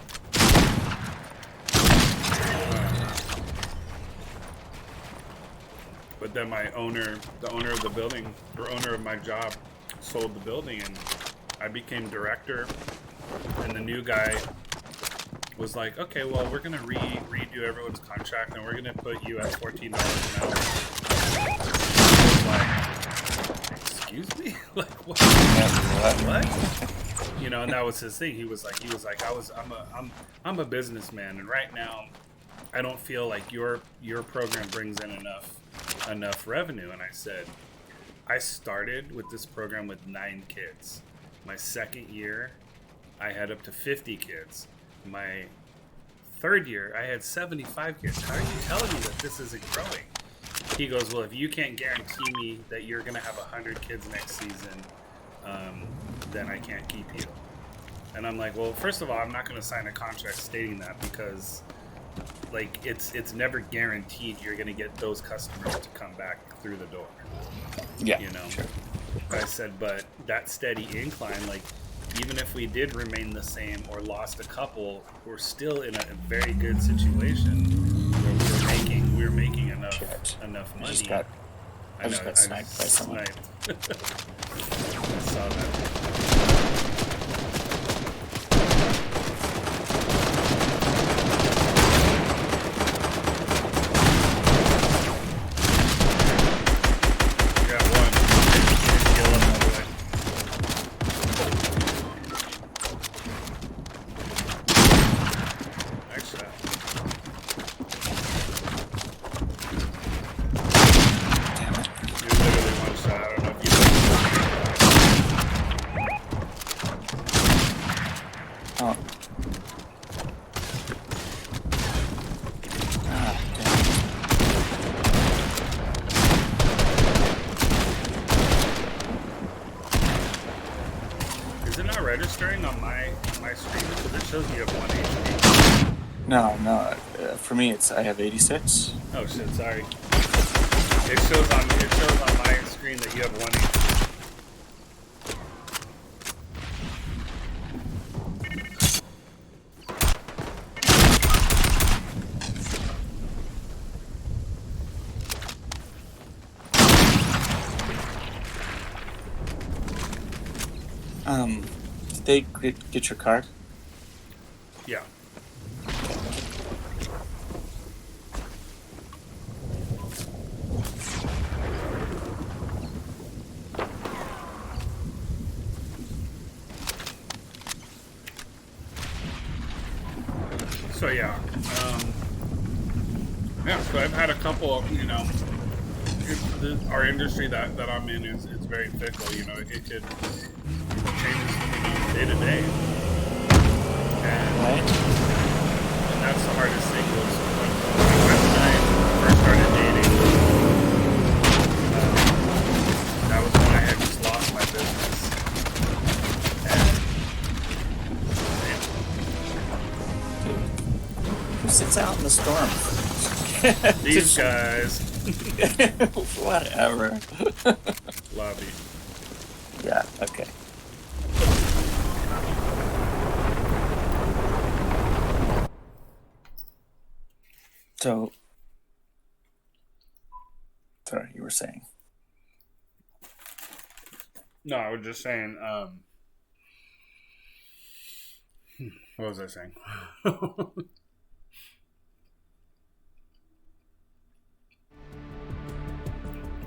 But then the owner of the building, or owner of my job, sold the building, and I became director. And the new guy was like, "Okay, well, we're gonna redo everyone's contract, and we're gonna put you at $14 an hour." I was like, "Excuse me? What?" you know, and that was his thing. He was like, I'm a businessman, and right now, I don't feel like your program brings in enough revenue. And I said, I started with this program with 9 kids. My second year, I had up to 50 kids. My third year, I had 75 kids. How are you telling me that this isn't growing? He goes, well, if you can't guarantee me that you're going to have 100 kids next season, then I can't keep you. And I'm like, well, first of all, I'm not going to sign a contract stating that, because like it's never guaranteed you're going to get those customers to come back through the door. Yeah, you know. Sure. I said, but that steady incline, like even if we did remain the same or lost a couple, we're still in a very good situation where we're making enough money. I just got sniped by someone. I saw that. Registering on my screen because it shows you have 1 HP. No. For me, I have 86. Oh shit! Sorry. It shows on my screen that you have 1 HP. Did they get your card? Yeah. So yeah, so I've had a couple of, you know, our industry that I'm in is very fickle, you know, it could change day to day, and that's the hardest thing was when I first started dating, that was when I had just lost my business, and who sits out in the storm? These guys. Whatever. Lobby. Yeah, okay. So, sorry, you were saying? No, I was just saying, what was I saying?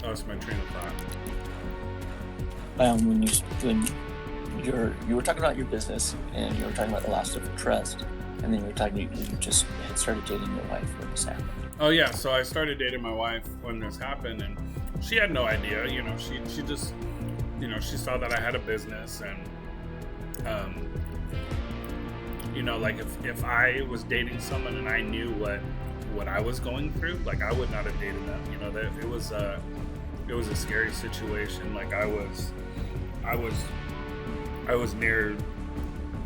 Oh, it's my train of thought. When you were talking about your business, and you were talking about the loss of trust, and then you just had started dating your wife when this happened. Oh yeah, so I started dating my wife when this happened, and she had no idea. You know, she just, you know, she saw that I had a business, and you know, like if I was dating someone and I knew what I was going through, like I would not have dated them. You know, that it was a scary situation. Like I was near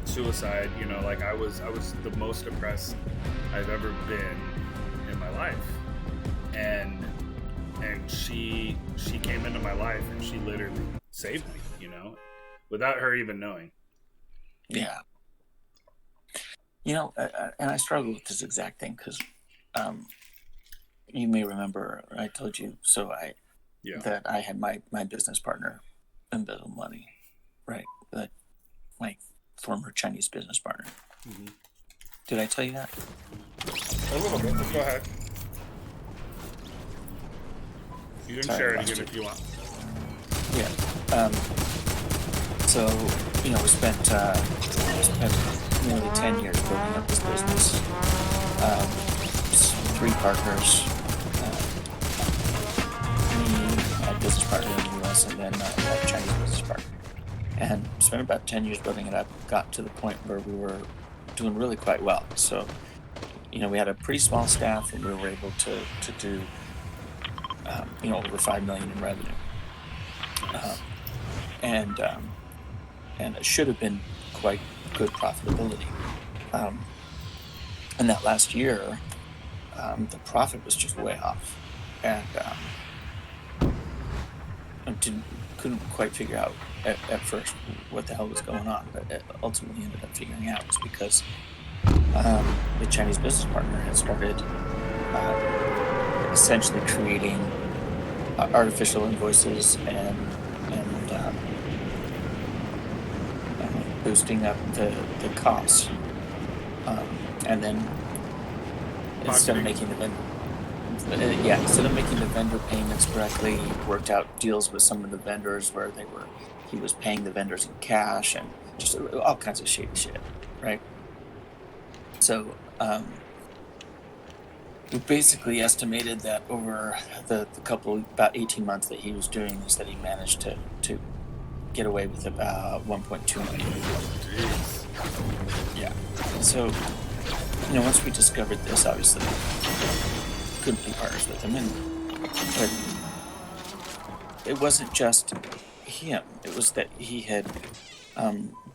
suicide. You know, like I was the most depressed I've ever been in my life, and she came into my life and she literally saved me. You know, without her even knowing. Yeah. You know, and I struggle with this exact thing because you may remember I told you that I had my business partner embezzle money, right? My former Chinese business partner. Mm-hmm. Did I tell you that? A little bit. Let's go ahead. You can share it again if you want. Yeah. So, we spent nearly 10 years building up this business. Um, 3 partners, me, a business partner in the US, and then a Chinese business partner. And spent about 10 years building it up, got to the point where we were doing really quite well. So, we had a pretty small staff, and we were able to do, over 5 million in revenue. Nice. And it should have been quite good profitability. And that last year, the profit was just way off, and I couldn't quite figure out at first what the hell was going on, but it ultimately ended up figuring out it was because the Chinese business partner had started essentially creating artificial invoices and boosting up the costs, and then instead of making the vendor payments correctly, worked out deals with some of the vendors where he was paying the vendors in cash, and just all kinds of shady shit, right? So we basically estimated that over the about 18 months that he was doing this, that he managed to get away with about 1.2 million. Jeez. Yeah. So, once we discovered this, obviously, couldn't be partners with him, but it wasn't just him. It was that he had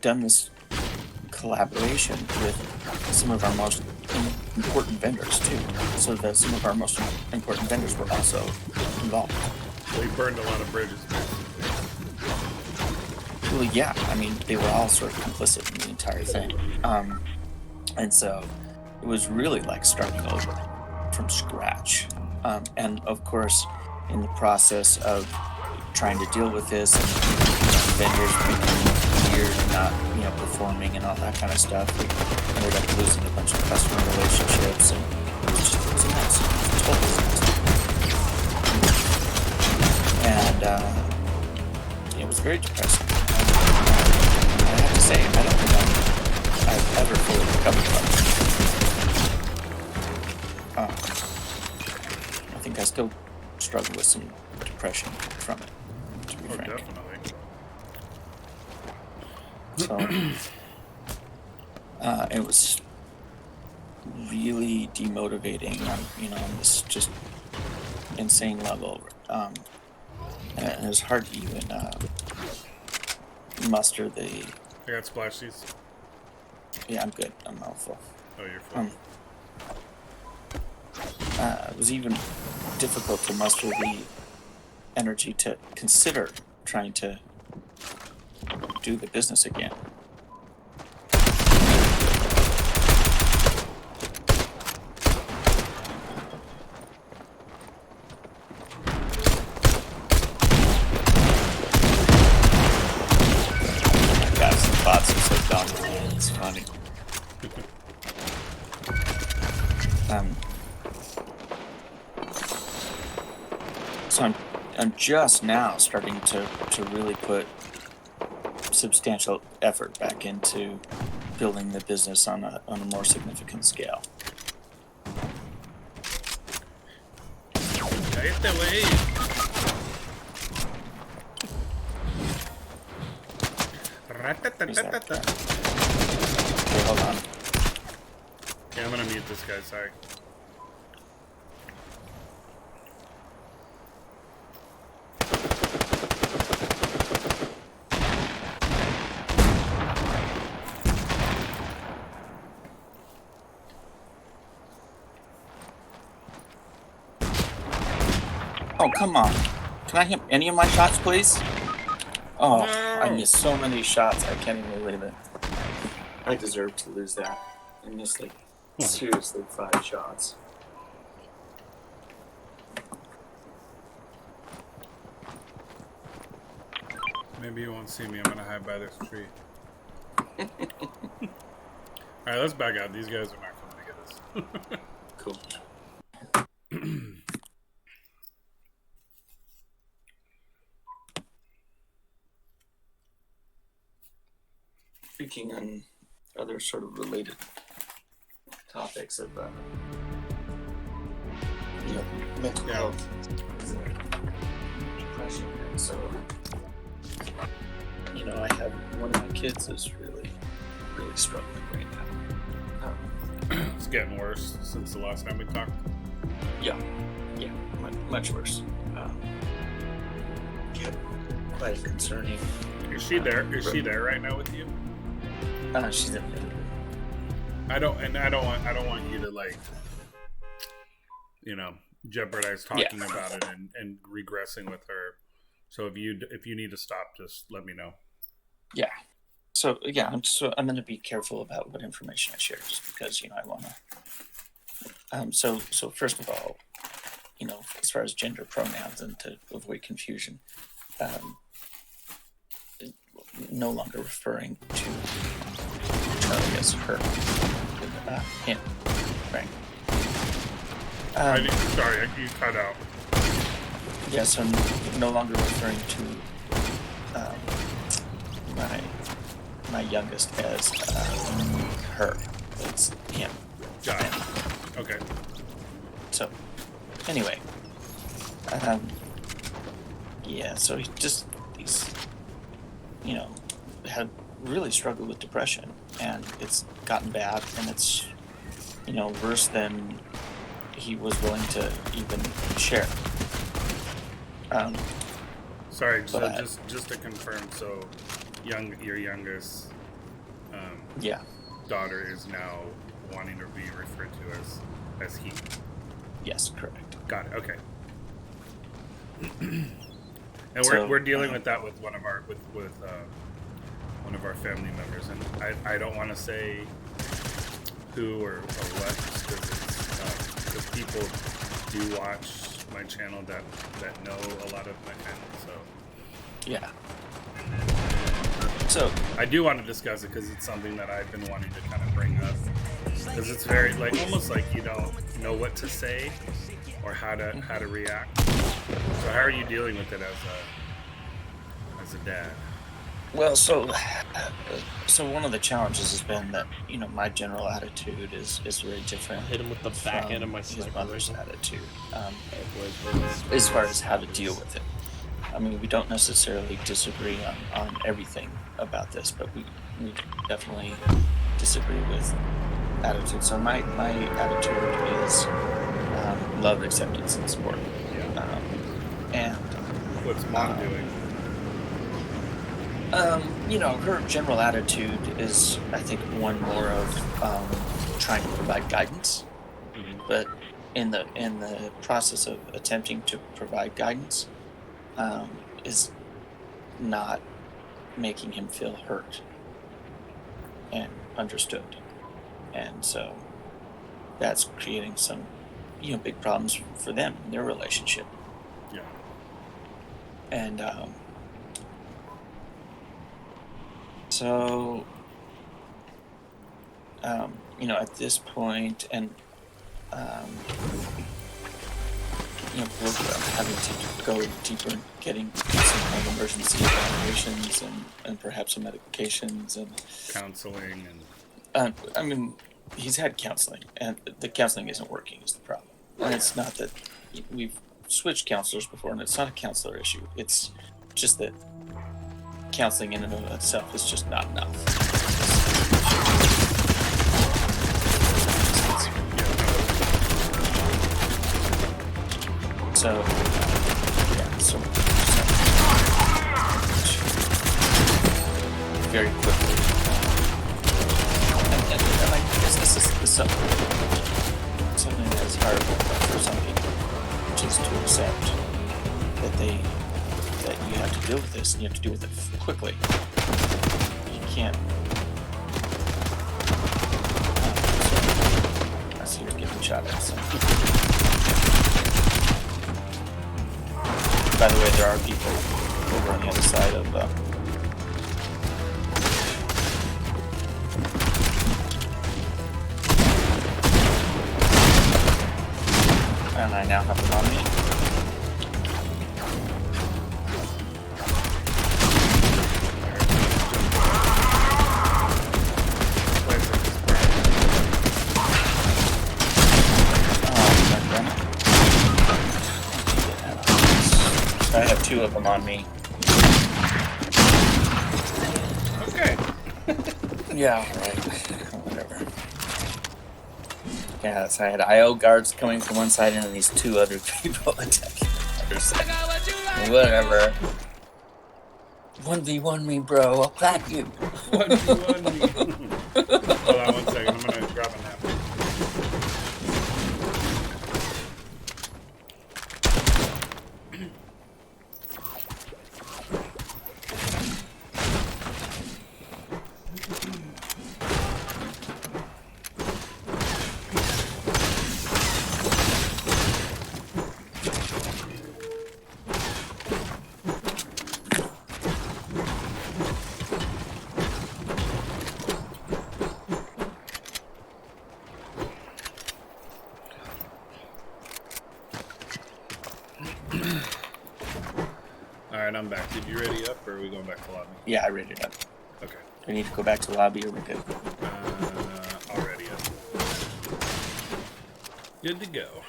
done this collaboration with some of our most important vendors too, so that some of our most important vendors were also involved. So he burned a lot of bridges. Well, yeah, I mean, they were all sort of complicit in the entire thing, and so it was really like starting over from scratch. And of course, in the process of trying to deal with this, and vendors becoming weird and not, performing and all that kind of stuff, we ended up losing a bunch of customer relationships, and it was a mess. It was a total disaster. And it was very depressing. I have to say, I don't think I've ever fully recovered from it. I think I still struggle with some depression from it, to be frank. Definitely. So, it was really demotivating on this just insane level. And it was hard to even muster the... I got splashies. Yeah, I'm good. I'm all full. Oh, you're full. It was even difficult to muster the energy to consider trying to do the business again. Guys, the bots are so dumb. It's funny. So I'm just now starting to really put substantial effort back into building the business on a more significant scale. Cállate, güey. Okay, hold on. Okay, I'm gonna mute this guy, sorry. Oh, come on. Can I hit any of my shots, please? Oh, No. I missed so many shots. I can't even believe it. I deserve to lose that. I missed, like, seriously 5 shots. Maybe you won't see me. I'm gonna hide by this tree. Alright, let's back out. These guys are not coming to get us. Cool. speaking on other sort of related topics of mental health, depression, and so I have one of my kids is really struggling right now. It's getting worse since the last time we talked. Yeah, much worse. Quite concerning. Is she there? Is she there right now with you? She's in the I don't want you to jeopardize talking about it and regressing with her. So if you need to stop, just let me know. Yeah. So I'm going to be careful about what information I share, just because I want to. So first of all, as far as gender pronouns and to avoid confusion, no longer referring to Charlie as her, him, right? Sorry, you cut out. Yeah, so no longer referring to my youngest as her. It's him. Got it. Okay. So, anyway, so he's had really struggled with depression, and it's gotten bad, and it's worse than he was willing to even share. Sorry, so just to confirm, so your youngest daughter is now wanting to be referred to as he. Yes, correct. Got it. Okay. And we're dealing with that with one of our one of our family members, and I don't want to say who or what, because people do watch my channel that know a lot of my family, so yeah. So I do want to discuss it because it's something that I've been wanting to kind of bring up, because it's very almost like you don't know what to say or how to react. So how are you dealing with it as a dad? Well, so one of the challenges has been that my general attitude is very different. Hit him with the back end of my his mother's attitude, boys. as far as how to deal with it. I mean, we don't necessarily disagree on everything about this, but we definitely disagree with attitude. So my attitude is love, acceptance, and support. Yeah. And what's mom doing? Her general attitude is, I think, one more of trying to provide guidance, but in the process of attempting to provide guidance, is not making him feel hurt and understood, and so that's creating some, big problems for them in their relationship. Yeah. And so, at this point, and we're having to go deeper in getting some kind of emergency evaluations and perhaps some medications and counseling and. He's had counseling, and the counseling isn't working is the problem. And it's not that we've switched counselors before, and it's not a counselor issue. It's just that counseling in and of itself is just not enough. So very quickly. And I guess this is something that is hard for some people, which is to accept that you have to deal with this, and you have to deal with it quickly. You can't. I see you're getting shot at. So. By the way, there are people over on the other side of. And I now have them on me. 2 of them on me. Okay. Yeah, right. Whatever. Yeah, so I had IO guards coming from one side and then these 2 other people attacking the other side. Whatever. 1v1 me, bro. I'll plat you. 1v1 me. Hold on 1 second. I'm gonna grab a napkin. Alright, I'm back. Did you ready up or are we going back to lobby? Yeah, I read it up. Okay. Do we need to go back to the lobby or we good? Already up. Good to go.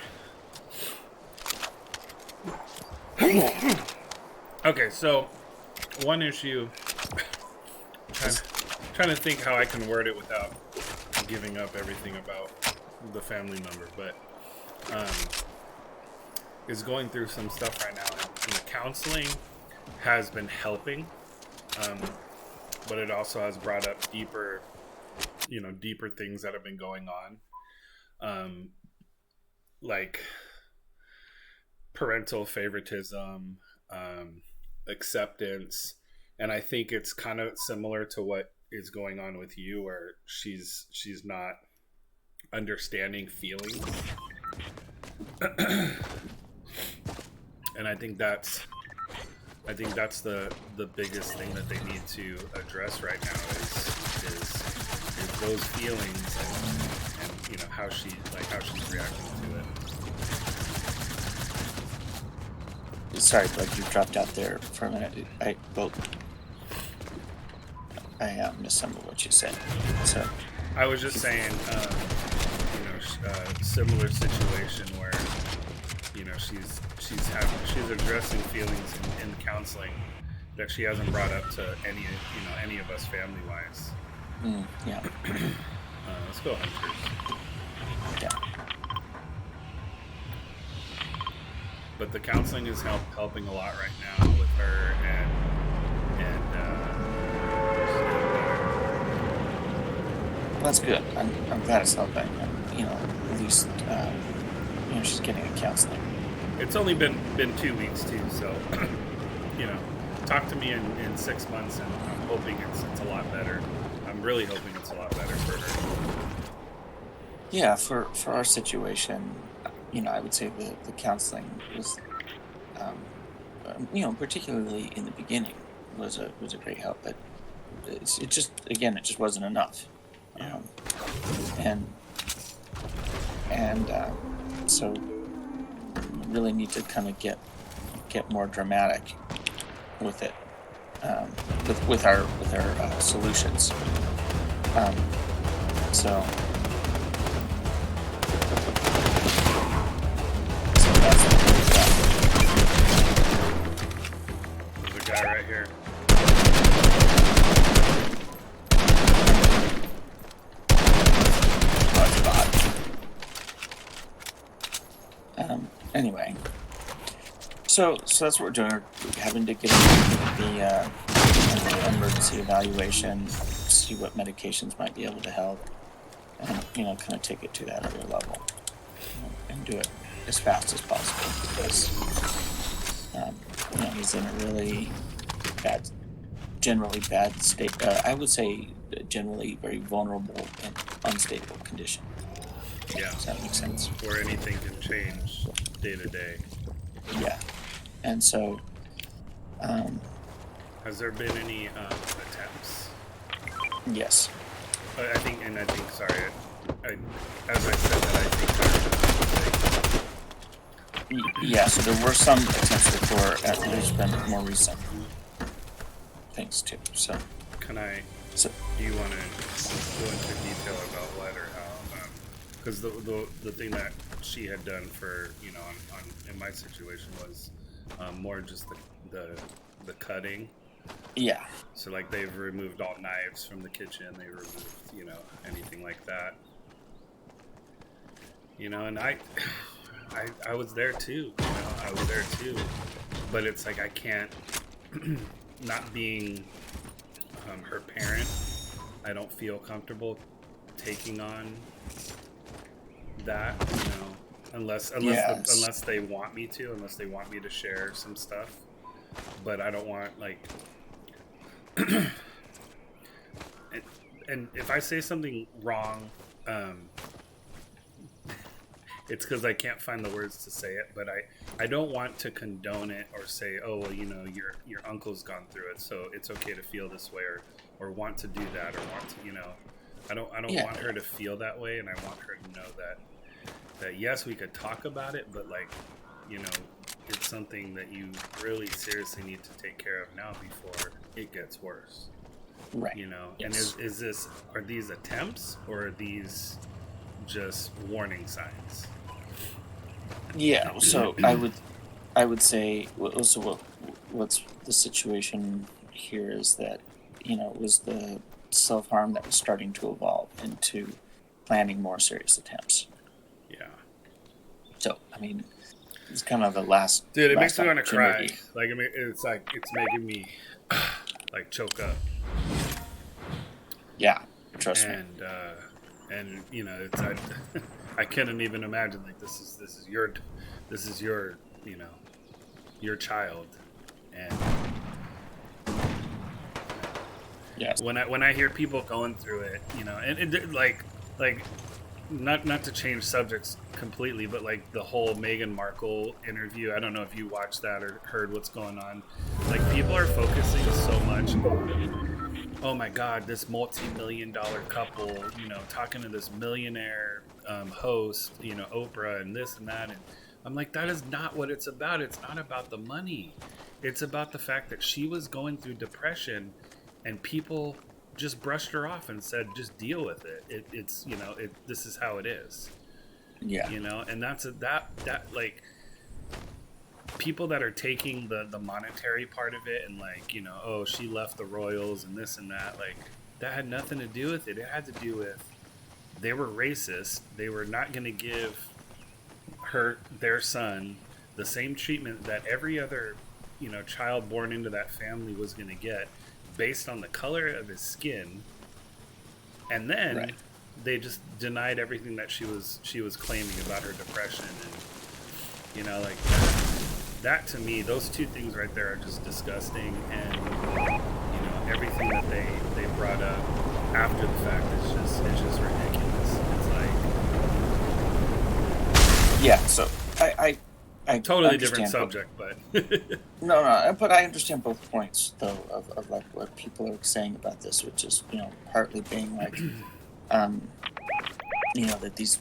Okay, so one issue. Trying to think how I can word it without giving up everything about the family member, but is going through some stuff right now, and the counseling has been helping, but it also has brought up deeper things that have been going on, like parental favoritism, acceptance, and I think it's kind of similar to what is going on with you, where she's not understanding feelings. And I think that's the biggest thing that they need to address right now is those feelings, and how she's reacting to it. Sorry, Bud, you dropped out there for a minute. I missed some of what you said. So I was just saying, similar situation where she's addressing feelings in counseling that she hasn't brought up to any of us family wise. Yeah. Let's go hunters. Yeah. But the counseling is helping a lot right now with her, and Well, that's good. I'm glad it's helping. At least she's getting a counseling. it's only been 2 weeks too, so talk to me in 6 months, and I'm hoping it's a lot better. I'm really hoping it's a lot better for her. Yeah, for our situation, I would say the counseling was, particularly in the beginning, was a great help. But it just wasn't enough. Yeah. So we really need to kind of get more dramatic with it, with our solutions. So that's There's a guy right here. Anyway, so that's what we're doing. We're having to get the emergency evaluation, see what medications might be able to help, and kind of take it to that other level, and do it as fast as possible, because he's in a really generally bad state. I would say generally very vulnerable and unstable condition. Yeah. Does that make sense? Where anything can change day to day. Yeah. And so, has there been any attempts? Yes. I think, sorry, as I said that, I think Yeah, so there were some attempts before, there's been more recent things too, so. do you want to go into detail about what or how? Because the thing that she had done for, in my situation was more just the cutting. Yeah. So like they've removed all knives from the kitchen. They removed anything like that. And I was there too. I was there too. But it's like I can't, not being her parent, I don't feel comfortable taking on that, unless they want me to, unless they want me to share some stuff. But I don't want and if I say something wrong, it's because I can't find the words to say it. But I don't want to condone it or say, oh well, your uncle's gone through it, so it's okay to feel this way or want to do that or want to, I don't want her to feel that way, and I want her to know that yes, we could talk about it, but it's something that you really seriously need to take care of now before it gets worse. Right. Yes. And are these attempts or are these just warning signs? Yeah. So I would say, so what's the situation here is that, it was the self-harm that was starting to evolve into planning more serious attempts. Yeah. So, it's kind of the last. Dude, it makes me want to cry. It's making me choke up. Yeah, trust me. And it's I couldn't even imagine this is your your child, and yes. When I hear people going through it, and it not to change subjects completely, but the whole Meghan Markle interview, I don't know if you watched that or heard what's going on. People are focusing so much on, oh my God, this multi-million-dollar couple, talking to this millionaire host, Oprah, and this and that, and I'm like, that is not what it's about. It's not about the money. It's about the fact that she was going through depression, and people just brushed her off and said, just deal with it. It's this is how it is. Yeah. And that's people that are taking the monetary part of it and oh, she left the royals and this and that, that had nothing to do with it. It had to do with they were racist. They were not going to give their son the same treatment that every other child born into that family was going to get, based on the color of his skin. And then right. They just denied everything that she was claiming about her depression, and that to me, those two things right there are just disgusting. And everything that they brought up after the fact is just ridiculous. It's yeah. So I totally different subject, but no, but I understand both points though of what people are saying about this, which is partly being that these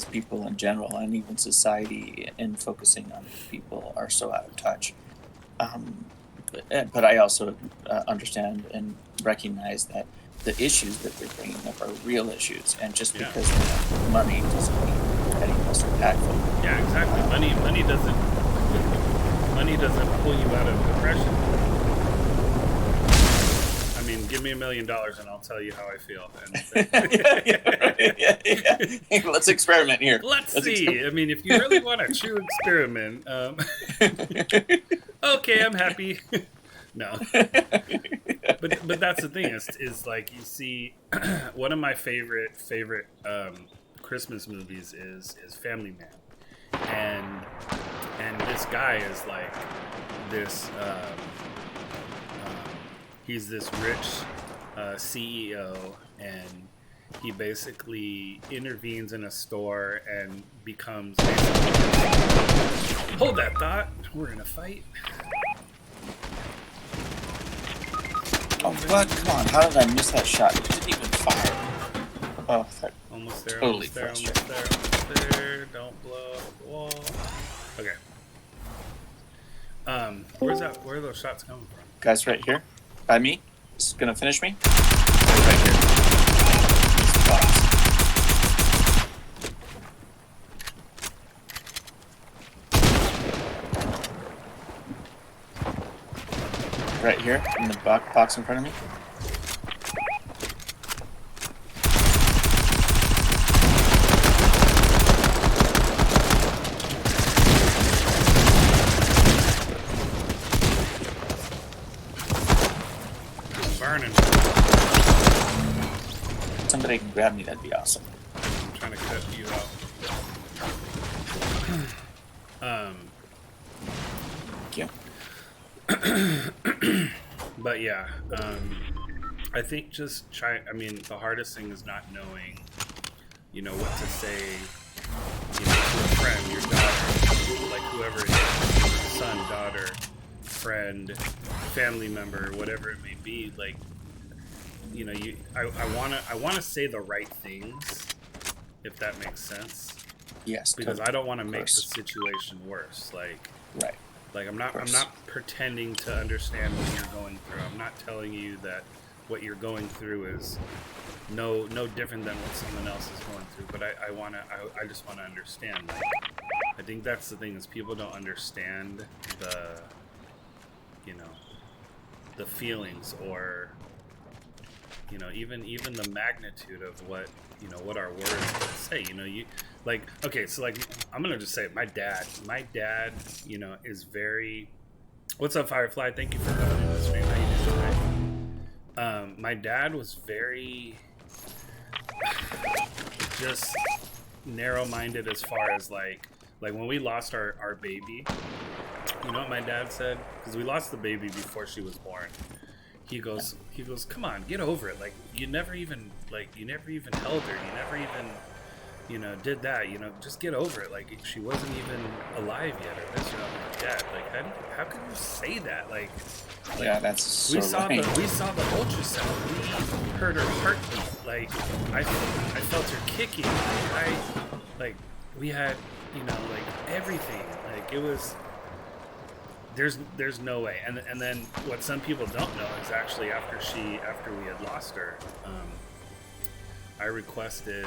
people in general, and even society, in focusing on these people, are so out of touch. But I also understand and recognize that the issues that they're bringing up are real issues, and just because they have money doesn't mean any less impactful. Yeah, exactly. Money doesn't pull you out of depression. Give me $1 million and I'll tell you how I feel. Yeah. Let's experiment here. Let's see. If you really want a true experiment, okay, I'm happy. No, but that's the thing is you see, one of my favorite Christmas movies is Family Man, and this guy is this. He's this rich CEO, and he basically intervenes in a store and becomes hold that thought, we're in a fight. Oh, what? Come on, how did I miss that shot? It didn't even fire. Oh, almost there, totally almost there. Don't blow up the wall. Okay. Where are those shots coming from? Guys, right here. By me? This is gonna finish me? Right here. right here in the box in front of me. Burning. Somebody can grab me, that'd be awesome. I'm trying to cut you out. Thank you. But yeah, I think just the hardest thing is not knowing, what to say, to a friend, your daughter, like whoever it is, son, daughter, friend, family member, whatever it may be. Like, I wanna say the right things, if that makes sense. Yes. Because I don't want to make the situation worse. Like, right. Like I'm not pretending to understand what you're going through. I'm not telling you that what you're going through is no different than what someone else is going through. But I just wanna understand. Like, I think that's the thing, is people don't understand the the feelings, or even the magnitude of what what our words say. I'm gonna just say it. My dad is very... What's up, Firefly? Thank you for coming in the stream. How you doing today? My dad was very just narrow-minded as far as like when we lost our baby. You know what my dad said? Because we lost the baby before she was born. He goes, come on, get over it. Like, you never even held her. You never even, did that. Just get over it. Like, she wasn't even alive yet, or this, Dad, like, how can you say that? Like yeah, that's so we saw right. the ultrasound. We heard her heartbeat. Like, I felt her kicking. We had, everything. Like, it was... There's no way. And then what some people don't know is actually after we had lost her, I requested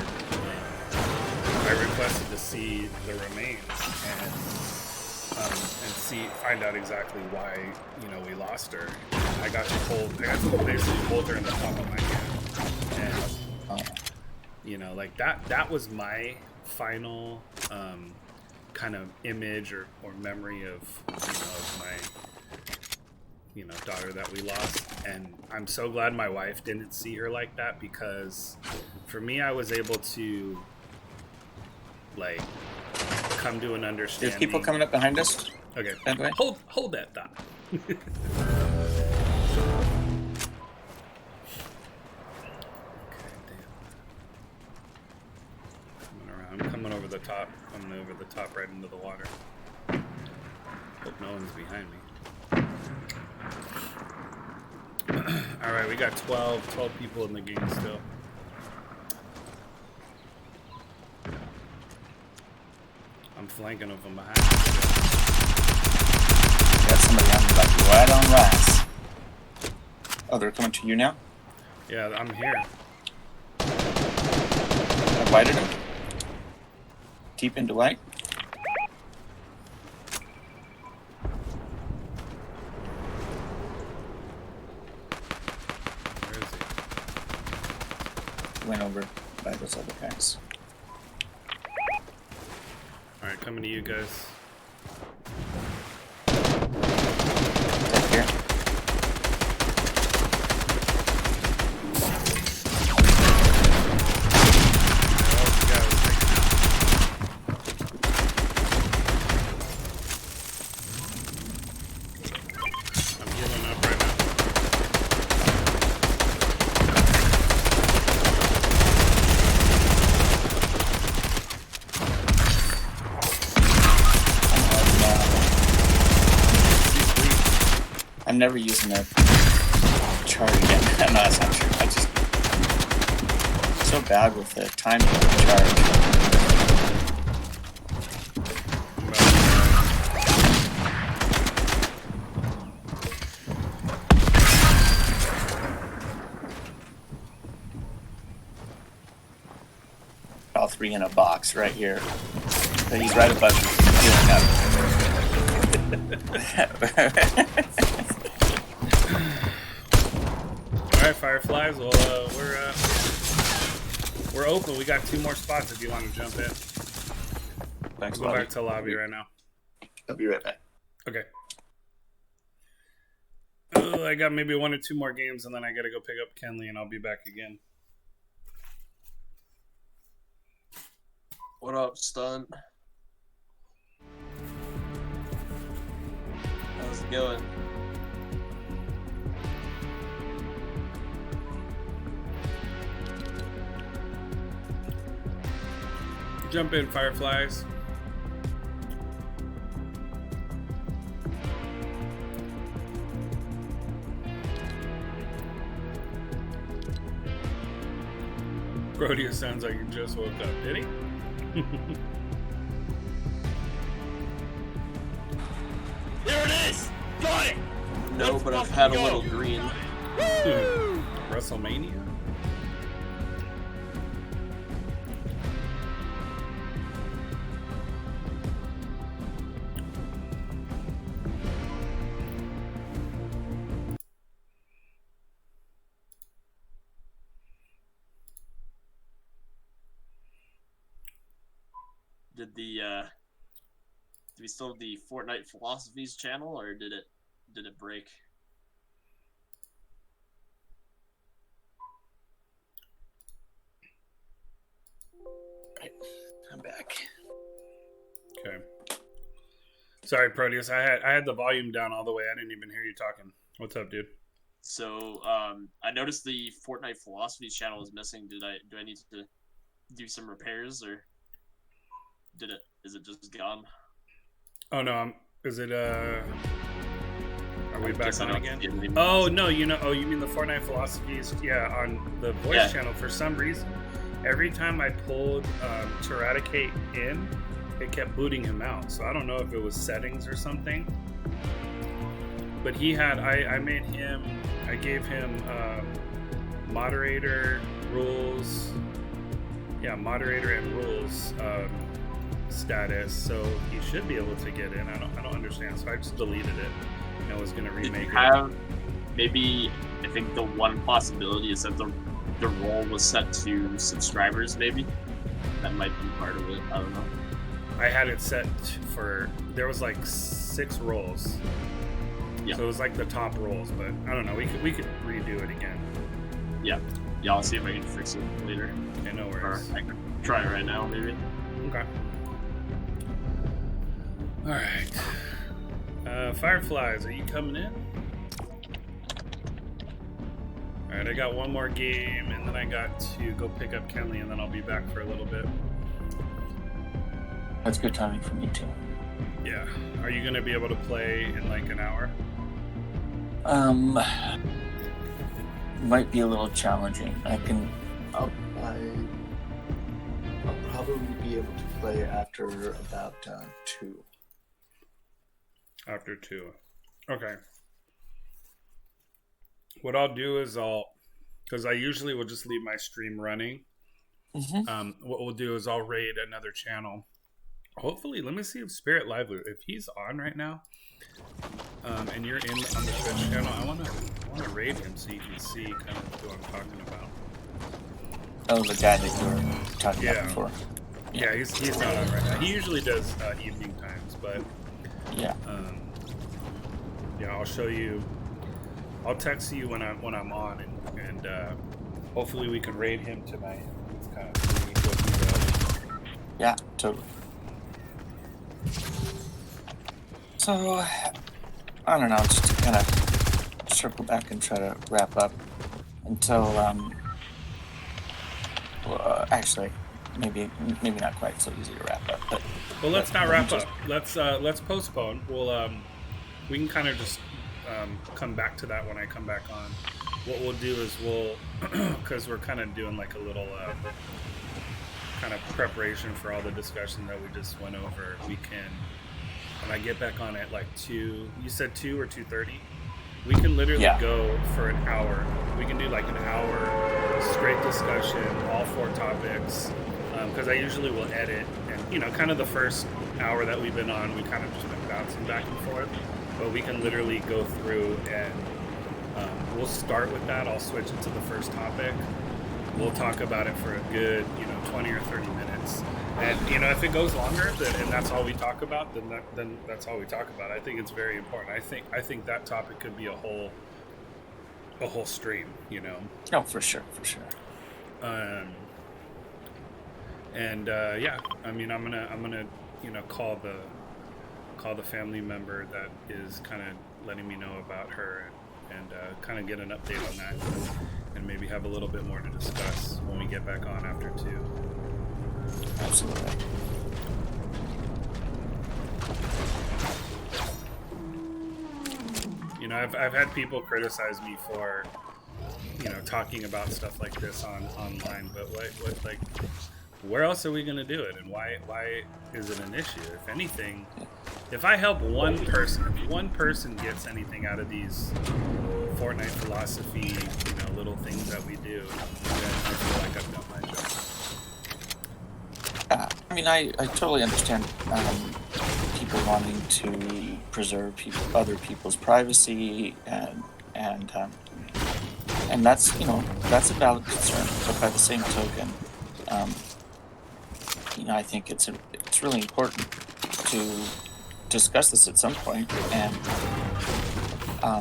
to see the remains and find out exactly why we lost her. I got to basically hold her in the palm of my hand, and that was my final kind of image or memory of my daughter that we lost. And I'm so glad my wife didn't see her like that, because for me, I was able to come to an understanding. There's people coming up behind us. Okay, that way. Hold that thought. I'm coming over the top. Coming over the top right into the water. Hope no one's behind me. Alright, we got 12 people in the game still. I'm flanking them from behind. Got somebody on me like right on last. Oh, they're coming to you now? Yeah, I'm here. I whited him. Deep into white. Where is he? Went over by those other guys. Alright, coming to you guys. Right here. I'm never using a chart again. No, that's not true. I just so bad with the timing of the charge. All three in a box right here. But he's right above you, healing up. All right, Fireflies. Well, we're open. We got 2 more spots if you want to jump in. Thanks, Go back to lobby right now. I'll be right back. Okay. I got maybe 1 or 2 more games, and then I got to go pick up Kenley, and I'll be back again. What up, stunt? How's it going? Jump in, Fireflies. Proteus sounds like he just woke up, did he? There it is! Got it! No, but I've had a little green. WrestleMania? Did we still have the Fortnite Philosophies channel, or did it break? Right. I'm back. Okay. Sorry, Proteus. I had the volume down all the way. I didn't even hear you talking. What's up, dude? So, I noticed the Fortnite Philosophies channel is missing. Do I need to do some repairs, or is it just gone? Oh no, is it are we back on again? Oh no, you mean the Fortnite Philosophies? Yeah, on the voice channel. For some reason, every time I pulled to eradicate in, it kept booting him out. So I don't know if it was settings or something. But he had I gave him moderator rules. Yeah, moderator and rules status, so he should be able to get in. I don't understand, so I just deleted it and was gonna remake it. Maybe I think the one possibility is that the role was set to subscribers. Maybe that might be part of it. I don't know. I had it set for there was like 6 roles. Yeah. So it was like the top roles, but I don't know. We could redo it again. Yeah. Yeah. I'll see if I can fix it later. Okay, no worries. Or I can try it right now, maybe. Okay. All right. Fireflies, are you coming in? All right, I got 1 more game, and then I got to go pick up Kenley, and then I'll be back for a little bit. That's good timing for me too. Yeah. Are you gonna be able to play in like an hour? Might be a little challenging. I'll probably be able to play after about 2. After 2. Okay. What I'll do is because I usually will just leave my stream running. Mm-hmm. What we'll do is I'll raid another channel. Hopefully, let me see if Spirit Lively, if he's on right now, and you're in on the Twitch channel, I wanna raid him so you can see kind of who I'm talking about. Oh, the guy that you were talking about before. Yeah, he's not on right now. He usually does evening times, but yeah. I'll show you. I'll text you when I'm on, and hopefully we can raid him tonight. It's kind of yeah, totally. So, I don't know, just to kind of circle back and try to wrap up until, actually, maybe not quite so easy to wrap up. But let's not wrap up. Let's postpone. We can kind of just come back to that when I come back on. What we'll do is because we're kind of doing like a little kind of preparation for all the discussion that we just went over. We can, when I get back on at like 2, you said 2 or 2:30, we can literally go for an hour. We can do like an hour straight discussion, all 4 topics, because I usually will edit, and kind of the first hour that we've been on, we kind of just been bouncing back and forth, but we can literally go through and We'll start with that. I'll switch it to the first topic. We'll talk about it for a good 20 or 30 minutes. And if it goes longer, and that's all we talk about, then that's all we talk about. I think it's very important. I think that topic could be a whole stream. Oh, for sure. And yeah, I mean, I'm gonna call the family member that is kind of letting me know about her, and kind of get an update on that, and maybe have a little bit more to discuss when we get back on after 2. Absolutely. I've had people criticize me for talking about stuff like this online, but where else are we going to do it, and why is it an issue? If anything, if I help one person, if one person gets anything out of these Fortnite philosophy, little things that we do, then I feel like I've done my job. I mean, I totally understand people wanting to preserve other people's privacy, and that's that's a valid concern. But by the same token, I think it's really important to discuss this at some point, and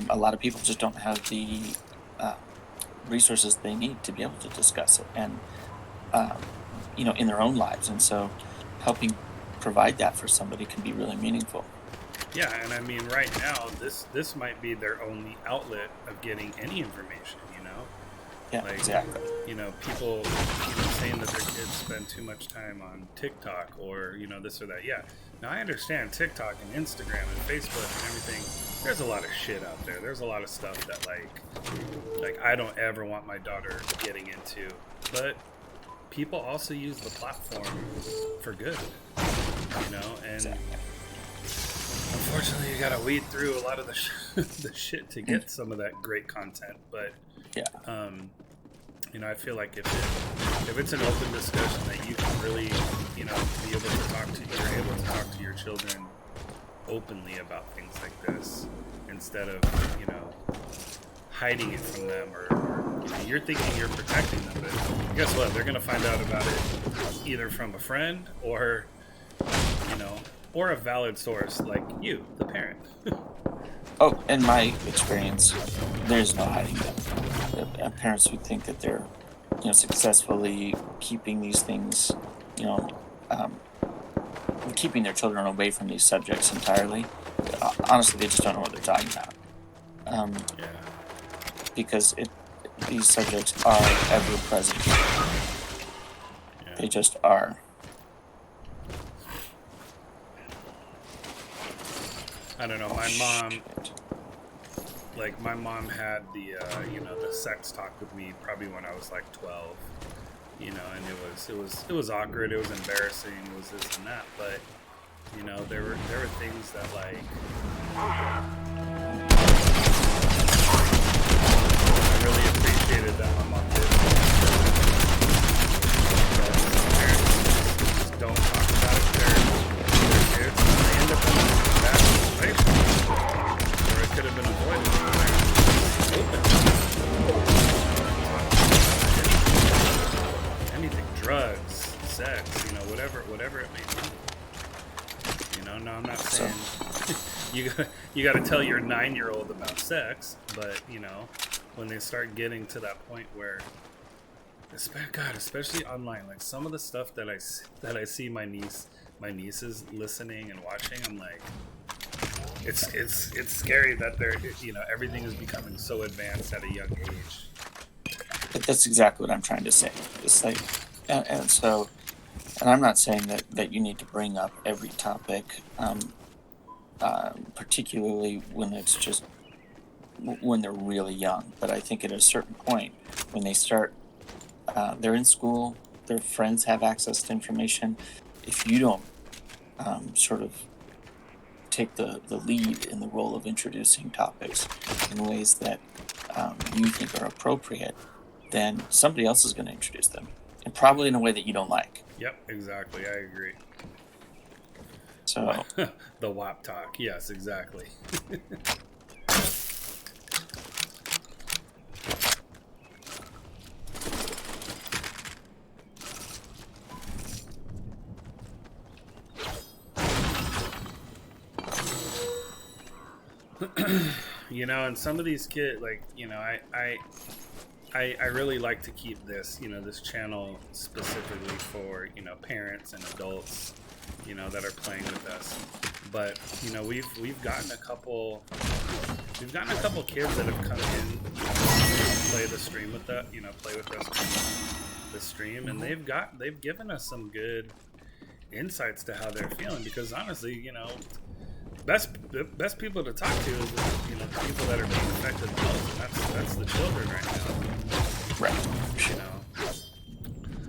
a lot of people just don't have the resources they need to be able to discuss it, and in their own lives, and so helping provide that for somebody can be really meaningful. Yeah, and I mean, right now, this might be their only outlet of getting any information. Yeah, exactly. People saying that their kids spend too much time on TikTok or this or that. Yeah, now I understand TikTok and Instagram and Facebook and everything. There's a lot of shit out there. There's a lot of stuff that like I don't ever want my daughter getting into. But people also use the platform for good, and unfortunately you gotta weed through a lot of the shit to get some of that great content. But yeah, I feel like if it's an open discussion that you can really be able to you're able to talk to your children openly about things like this, instead of hiding it from them, or you're thinking you're protecting them, but guess what? They're gonna find out about it either from a friend or or a valid source like you, the parent. Oh, in my experience, there's no hiding them. Parents who think that they're successfully keeping these things, keeping their children away from these subjects entirely, honestly, they just don't know what they're talking about. Yeah. Because these subjects are ever present. Yeah. They just are. I don't know. My mom had the the sex talk with me probably when I was like 12, and it was awkward, it was embarrassing, it was this and that, but there were things that I really appreciated that my mom did. Parents just don't talk about it with their kids, and they end up in a bad situation where it could have been avoided. Anything, drugs, sex, whatever it may be. No, I'm not saying you got to tell your 9-year-old about sex, but when they start getting to that point where, especially online, like some of the stuff that I see my nieces listening and watching, I'm like, it's scary that they're everything is becoming so advanced at a young age. But that's exactly what I'm trying to say. It's like, and I'm not saying that you need to bring up every topic, particularly when it's just when they're really young. But I think at a certain point, when they start, they're in school, their friends have access to information. If you don't sort of take the lead in the role of introducing topics in ways that you think are appropriate, then somebody else is going to introduce them, and probably in a way that you don't like. Yep, exactly. I agree. So the WAP talk. Yes, exactly. You know, and some of these kids, like, you know, I really like to keep this, you know, this channel specifically for, you know, parents and adults, you know, that are playing with us. But, you know, we've gotten a couple kids that have come in, you know, play the stream with us, you know, play with us on the stream, and they've given us some good insights to how they're feeling, because honestly, you know, the best people to talk to is the, you know, the people that are being affected the most, and that's the children right now. Right. You know,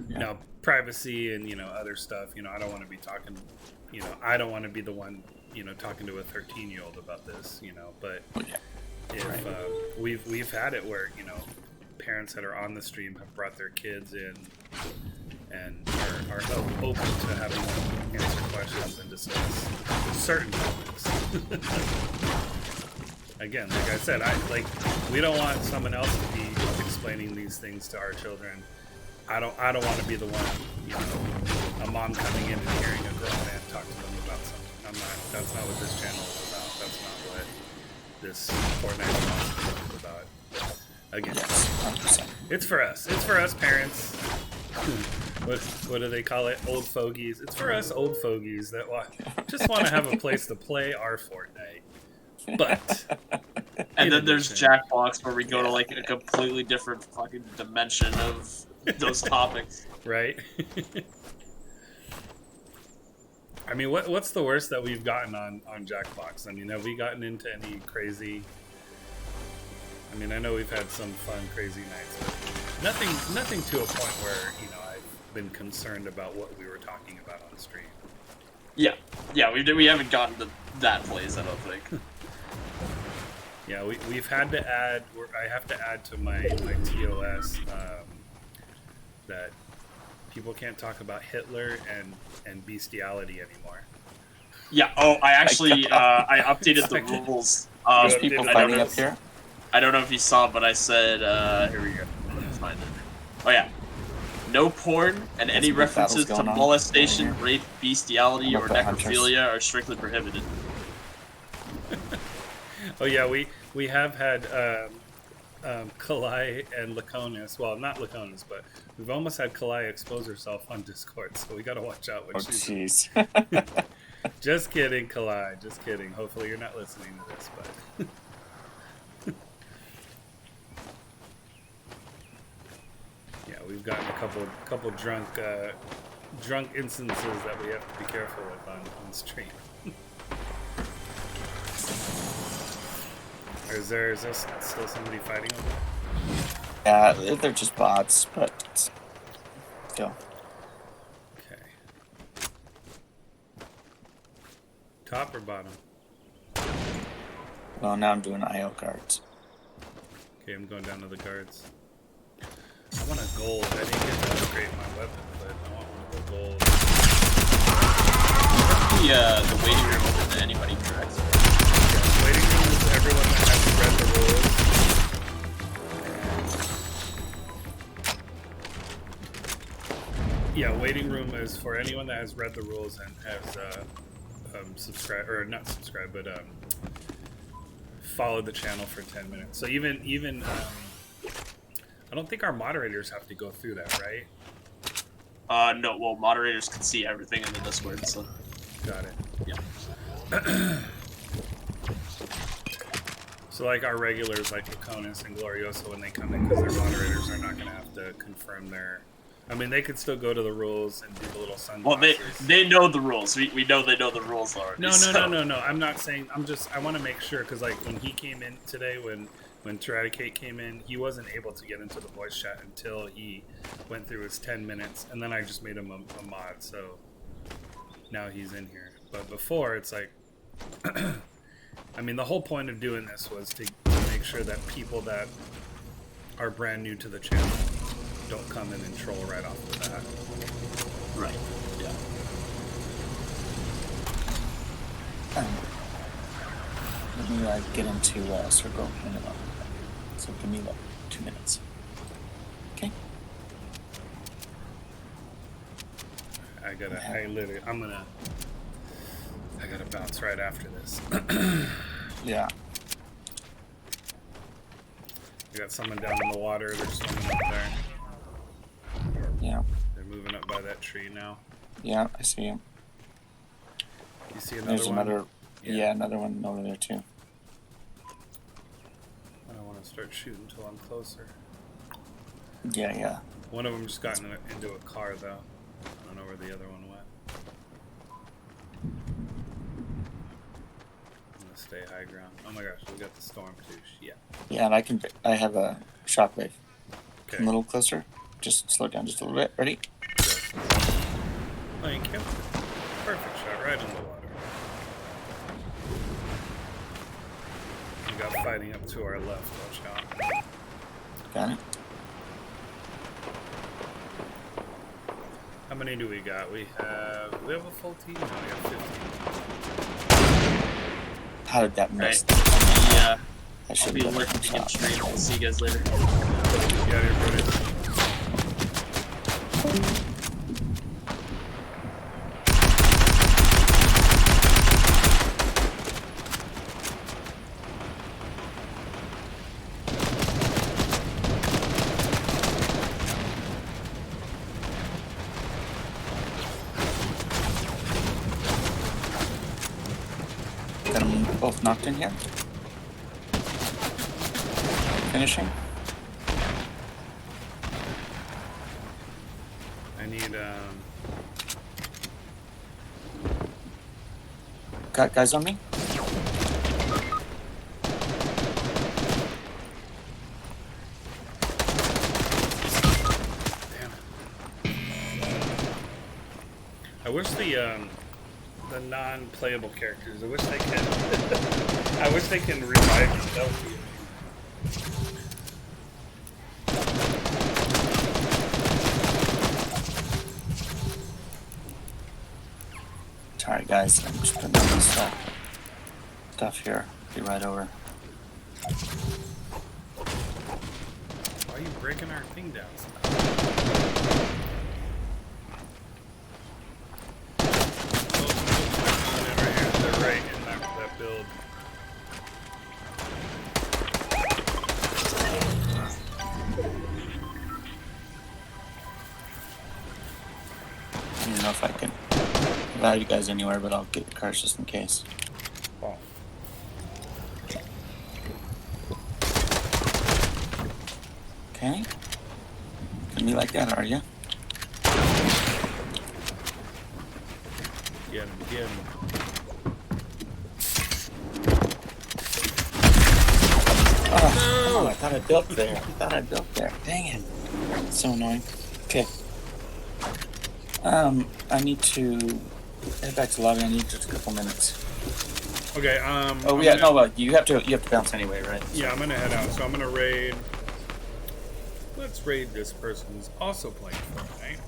you know, privacy and, you know, other stuff. You know, I don't want to be talking. You know, I don't want to be the one, you know, talking to a 13-year-old about this. You know, but if we've had it where, you know, parents that are on the stream have brought their kids in and are open to having them answer questions and discuss certain topics. Again, like I said, we don't want someone else to be explaining these things to our children. I don't want to be the one, you know, a mom coming in and hearing a grown man talk to them about something. That's not what this channel is about. That's not what this Fortnite philosophy is about. Again, it's for us. It's for us parents. What do they call it? Old fogies. It's for us old fogies that just want to have a place to play our Fortnite. But and then there's Jackbox, where we go to like a completely different fucking dimension of those topics. Right. I mean, what's the worst that we've gotten on Jackbox? I mean, have we gotten into any crazy? I mean, I know we've had some fun, crazy nights, but nothing to a point where, you know, I've been concerned about what we were talking about on stream. Yeah, we haven't gotten to that place, I don't think. Yeah, we've had to add. I have to add to my TOS that people can't talk about Hitler and bestiality anymore. Yeah. Oh, I actually I updated the rules. People fighting up here. I don't know if you saw, but I said, here we go. Let's find it. Oh yeah. No porn and any references to molestation, rape, bestiality, or necrophilia are strictly prohibited. Oh yeah, we have had Kalai and Laconis. Well, not Laconis, but we've almost had Kalai expose herself on Discord, so we gotta watch out what she's doing. Just kidding, Kalai. Just kidding. Hopefully you're not listening to this, but yeah, we've gotten a couple drunk instances that we have to be careful with on stream. Is there still somebody fighting over there? Yeah, they're just bots, but still. Okay. Top or bottom? Well, now I'm doing IO cards. Okay, I'm going down to the cards. I want a gold. I didn't get to upgrade my weapon, but I want one of the gold. The waiting room open to anybody, correct? Yeah, waiting room is everyone that hasn't read the rules. Yeah, waiting room is for anyone that has read the rules and has subscribed, or not subscribed, but followed the channel for 10 minutes. So even I don't think our moderators have to go through that, right? No, well, moderators can see everything in the Discord, so. Got it. Yeah. So like our regulars, like Laconis and Glorioso, when they come in, because their moderators are not going to have to confirm their... I mean, they could still go to the rules and do the little sunglasses. Well, they know the rules. We know they know the rules already. No. I'm not saying... I want to make sure, because like when he came in today, when Teradicate came in, he wasn't able to get into the voice chat until he went through his 10 minutes, and then I just made him a mod, so now he's in here. But before, it's like... I mean, the whole point of doing this was to make sure that people that are brand new to the channel don't come in and troll right off the bat. Right, yeah. Let me get into circle in a moment. So give me 2 minutes. Okay. I gotta bounce right after this. Yeah. I got someone down in the water. They're swimming up there. Yeah. They're moving up by that tree now. Yeah, I see him. You see another There's one? another. Yeah, another one over there too. I don't want to start shooting until I'm closer. Yeah. One of them just got into a car, though. I don't know where the other one went. I'm gonna stay high ground. Oh my gosh, we got the storm too. Yeah. Yeah, and I have a shockwave. Okay. Come a little closer. Just slow down just a little bit. Ready? Thank you. Perfect shot, right in the water. We got fighting up to our left. Watch out. Got it. How many do we got? We have a full team. No, we have 15. How did that miss? Yeah. I'll be lurking against stream. I'll see you guys later. Yeah, you're good. Got them both knocked in here. Finishing. I need Got guys on me? damn it. I wish the non-playable characters. I wish they can. I wish they can revive themselves. Sorry guys, I'm just putting on this stuff here. Be right over. Why are you breaking our thing down? They're right in that build. I don't know if I can allow you guys anywhere, but I'll get the cars just in case. Oh. Okay. Gonna be like that, are you? Get him. Oh, I thought I built there. Dang it. So annoying. Okay. I need to head back to lobby. I need just a couple minutes. Okay. Oh yeah, no, but you have to bounce anyway, right? Yeah, I'm gonna head out. So I'm gonna raid. Let's raid this person who's also playing Fortnite.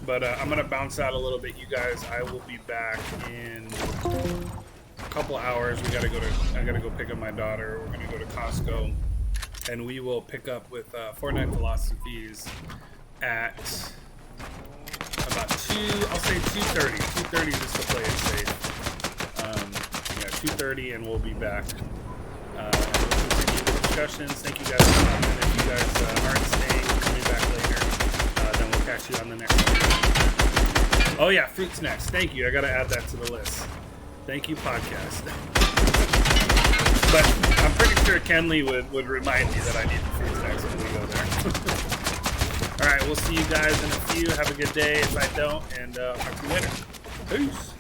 But I'm gonna bounce out a little bit, you guys. I will be back in a couple hours. I gotta go pick up my daughter. We're gonna go to Costco, and we will pick up with Fortnite Philosophies at about 2:30. 2:30 just to play it safe. 2:30, and we'll be back. We'll continue the discussions. Thank you guys for coming. If you guys aren't staying, coming back later, then we'll catch you on the next one. Oh yeah, fruit snacks. Thank you. I gotta add that to the list. Thank you, podcast. But I'm pretty sure Kenley would remind me that I need the fruit snacks when we go there. All right, we'll see you guys in a few. Have a good day if I don't, and talk to you later. Peace.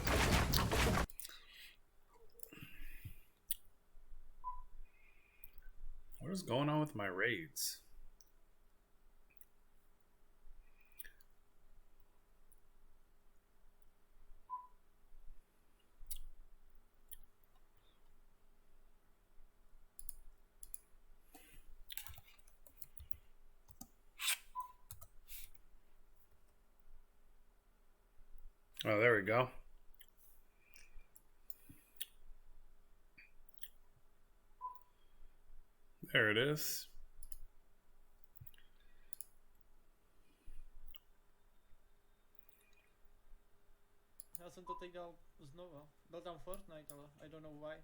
What is going on with my raids? Oh, there we go. There it is. Ja jsem to teď dal znova. Dal tam Fortnite, ale I don't know why.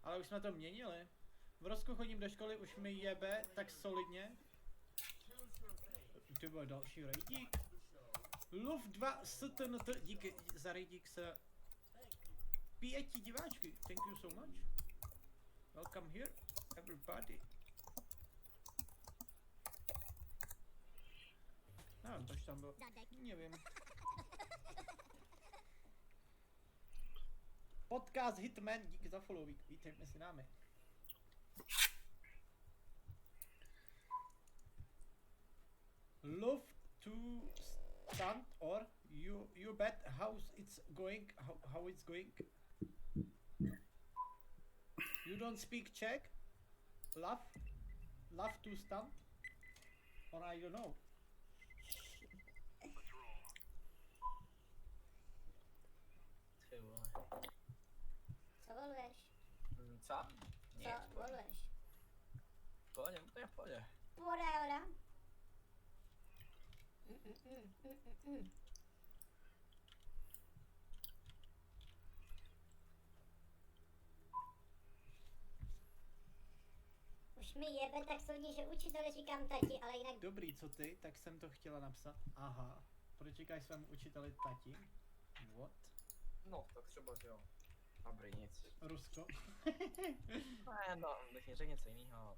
Ale už jsme to měnili. V Rusku chodím do školy, už mi jebe tak solidně. To byl další rejdík. Luv 2 STNT, díky za rejdík se 5 diváčky, thank you so much. Welcome here, everybody. No, tož tam bylo, nevím. Podcast Hitman, díky za followík, vítej mezi námi. Love to stand or you bet how it's going, how it's going. You don't speak Czech? Love to stand? Or I don't know. Ty vole. Co voluješ? Co? Nic, Co voluješ? v pohodě, úplně v pohodě. Pohoda. Už mi jebe tak soudně, že učiteli říkám tati, ale jinak... Dobrý, co ty? Tak jsem to chtěla napsat. Aha. Proč říkáš svému učiteli tati? What? No, tak třeba že jo. Dobrý, nic. Rusko? Ne, no, bych mi řekl něco jiného.